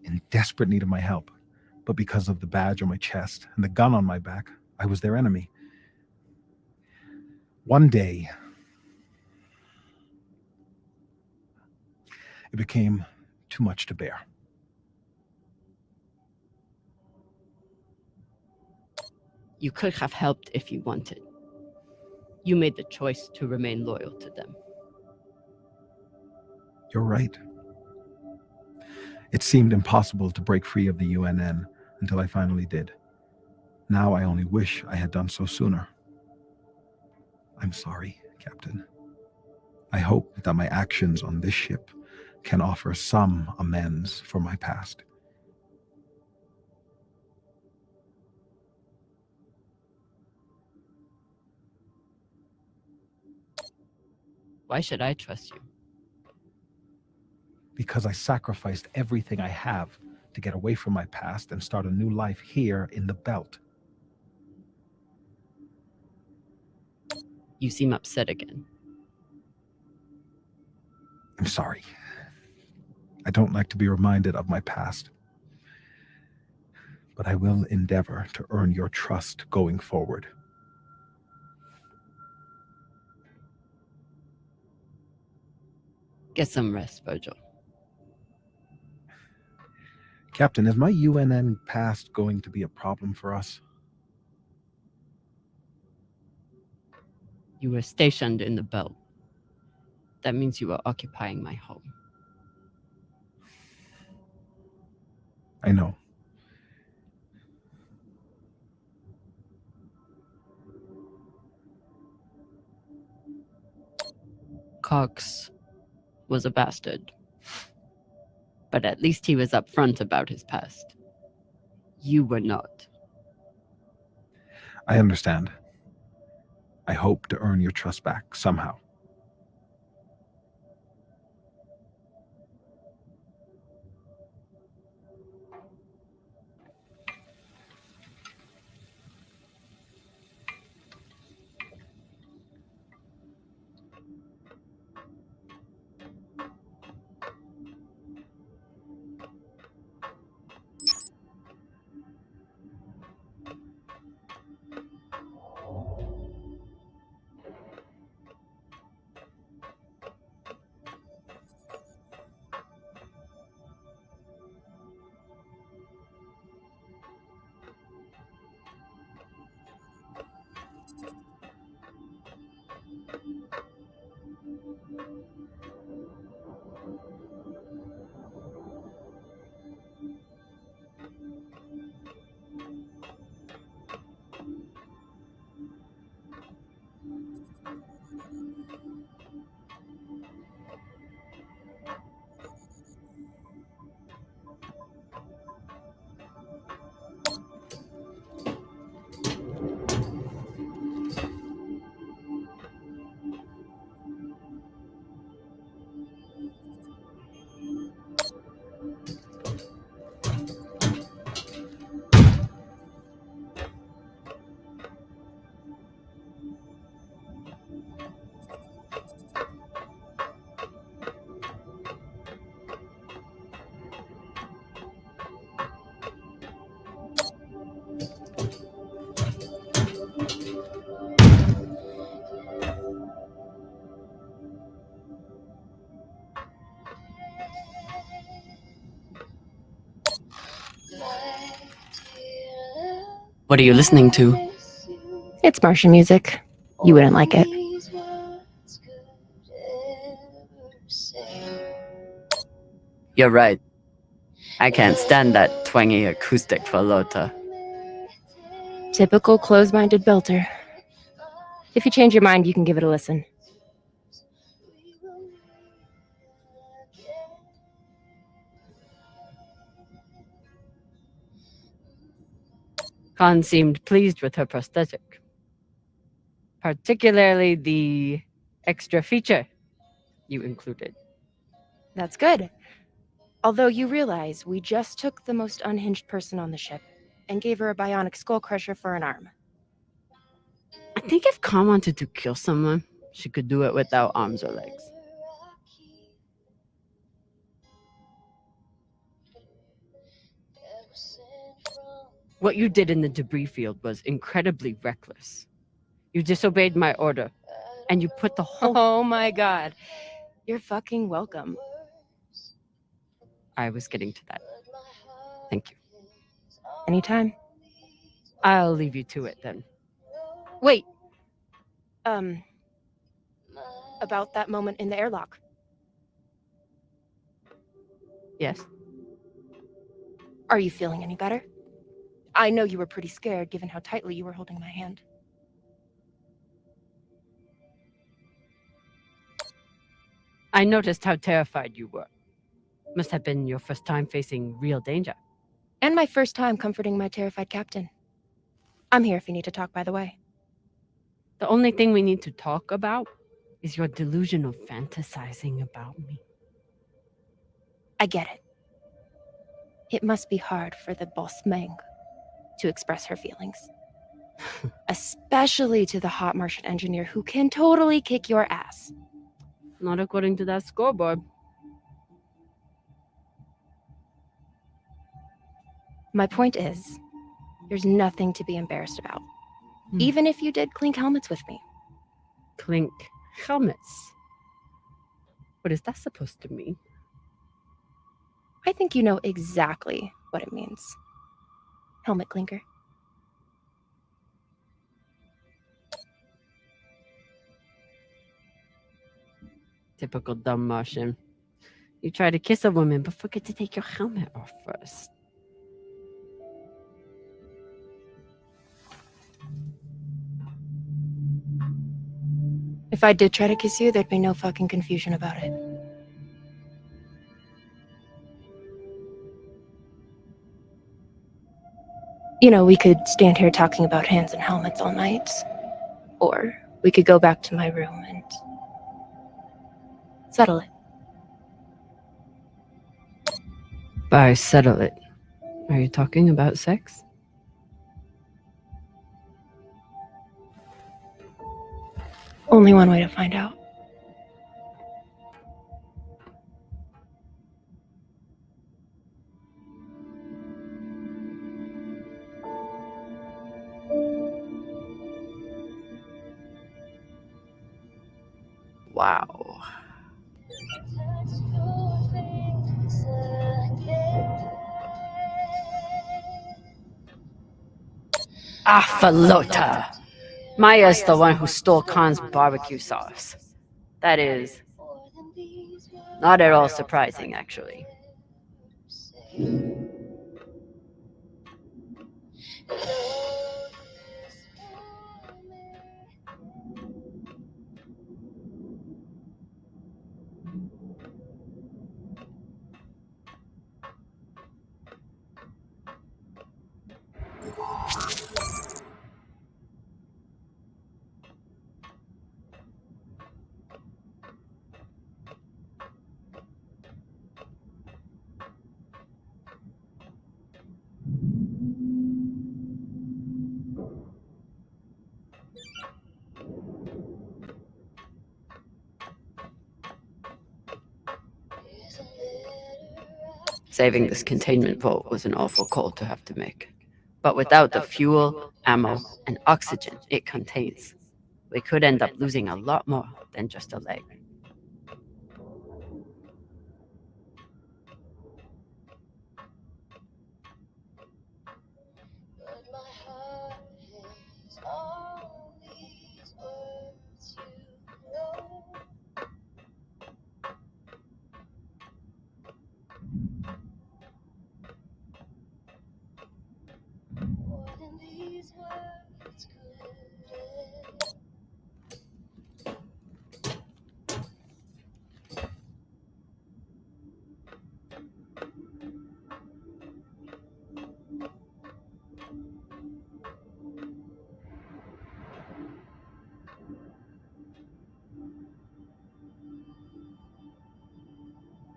in desperate need of my help. But because of the badge on my chest and the gun on my back, I was their enemy. One day, it became too much to bear. You could have helped if you wanted. You made the choice to remain loyal to them. You're right. It seemed impossible to break free of the UNN until I finally did. Now I only wish I had done so sooner. I'm sorry, Captain. I hope that my actions on this ship can offer some amends for my past. Why should I trust you? Because I sacrificed everything I have to get away from my past and start a new life here in the belt. You seem upset again. I'm sorry. I don't like to be reminded of my past. But I will endeavor to earn your trust going forward. Get some rest, Virgil. Captain, is my UNN past going to be a problem for us? You were stationed in the belt. That means you were occupying my home. I know. Cox was a bastard. But at least he was upfront about his past. You were not. I understand. I hope to earn your trust back somehow. What are you listening to? It's Martian music. You wouldn't like it. You're right. I can't stand that twangy acoustic for Lota. Typical close-minded belter. If you change your mind, you can give it a listen. Khan seemed pleased with her prosthetic. Particularly the extra feature you included. That's good. Although you realize we just took the most unhinged person on the ship and gave her a bionic skull crusher for an arm. I think if Khan wanted to kill someone, she could do it without arms or legs. What you did in the debris field was incredibly reckless. You disobeyed my order, and you put the whole... Oh my god. You're fucking welcome. I was getting to that. Thank you. Anytime. I'll leave you to it then. Wait. About that moment in the airlock. Yes? Are you feeling any better? I know you were pretty scared given how tightly you were holding my hand. I noticed how terrified you were. Must have been your first time facing real danger. And my first time comforting my terrified captain. I'm here if you need to talk, by the way. The only thing we need to talk about is your delusional fantasizing about me. I get it. It must be hard for the boss Meng to express her feelings. Especially to the hot Martian engineer who can totally kick your ass. Not according to that scoreboard. My point is, there's nothing to be embarrassed about. Even if you did clink helmets with me. Clink helmets. What is that supposed to mean? I think you know exactly what it means. Helmet clinker. Typical dumb Martian. You try to kiss a woman, but forget to take your helmet off first. If I did try to kiss you, there'd be no fucking confusion about it. You know, we could stand here talking about hands and helmets all night. Or we could go back to my room and settle it. By settle it, are you talking about sex? Only one way to find out. Wow. Afalota. Maya's the one who stole Khan's barbecue sauce. That is not at all surprising, actually. Saving this containment vault was an awful call to have to make. But without the fuel, ammo, and oxygen it contains, we could end up losing a lot more than just a leg.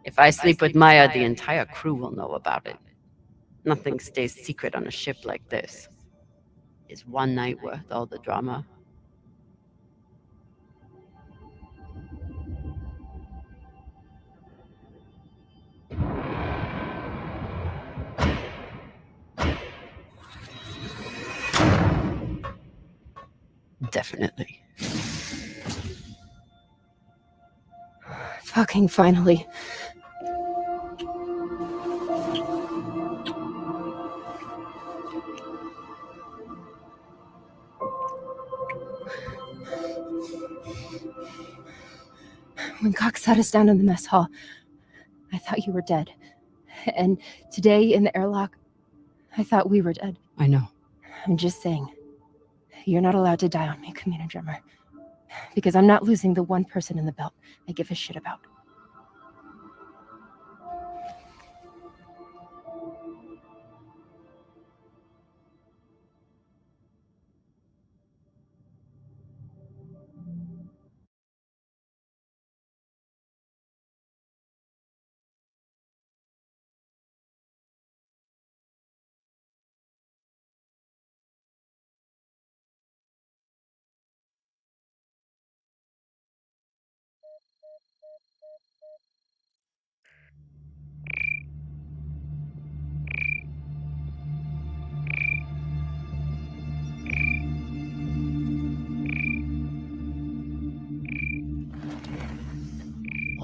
If I sleep with Maya, the entire crew will know about it. Nothing stays secret on a ship like this. Is one night worth all the drama? Definitely. Fucking finally. When Cox sat us down in the mess hall, I thought you were dead. And today in the airlock, I thought we were dead. I know. I'm just saying, you're not allowed to die on me, Kamina Drummer. Because I'm not losing the one person in the belt I give a shit about.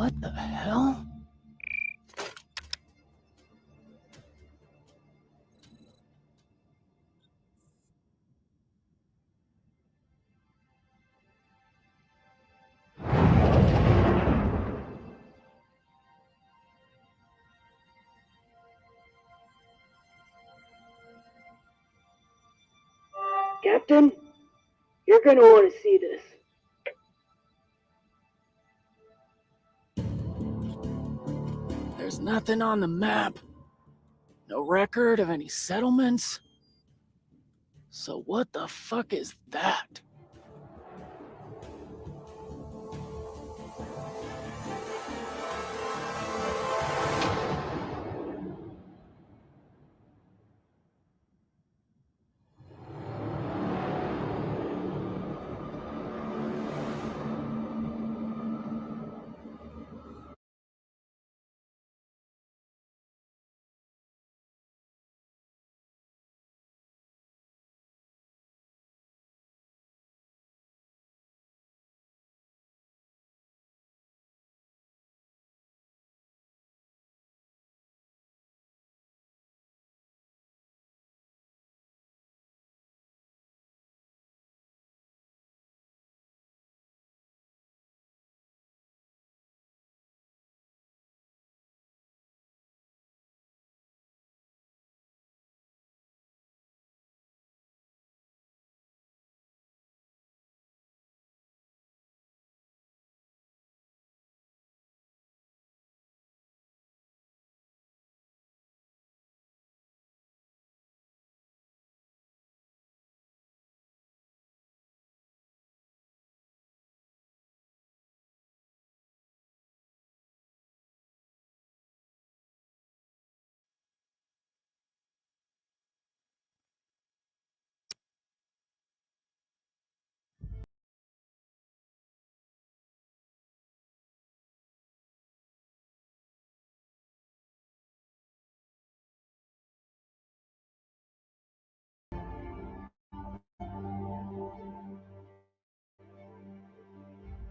What the hell? Captain, you're gonna want to see this. There's nothing on the map. No record of any settlements. So what the fuck is that?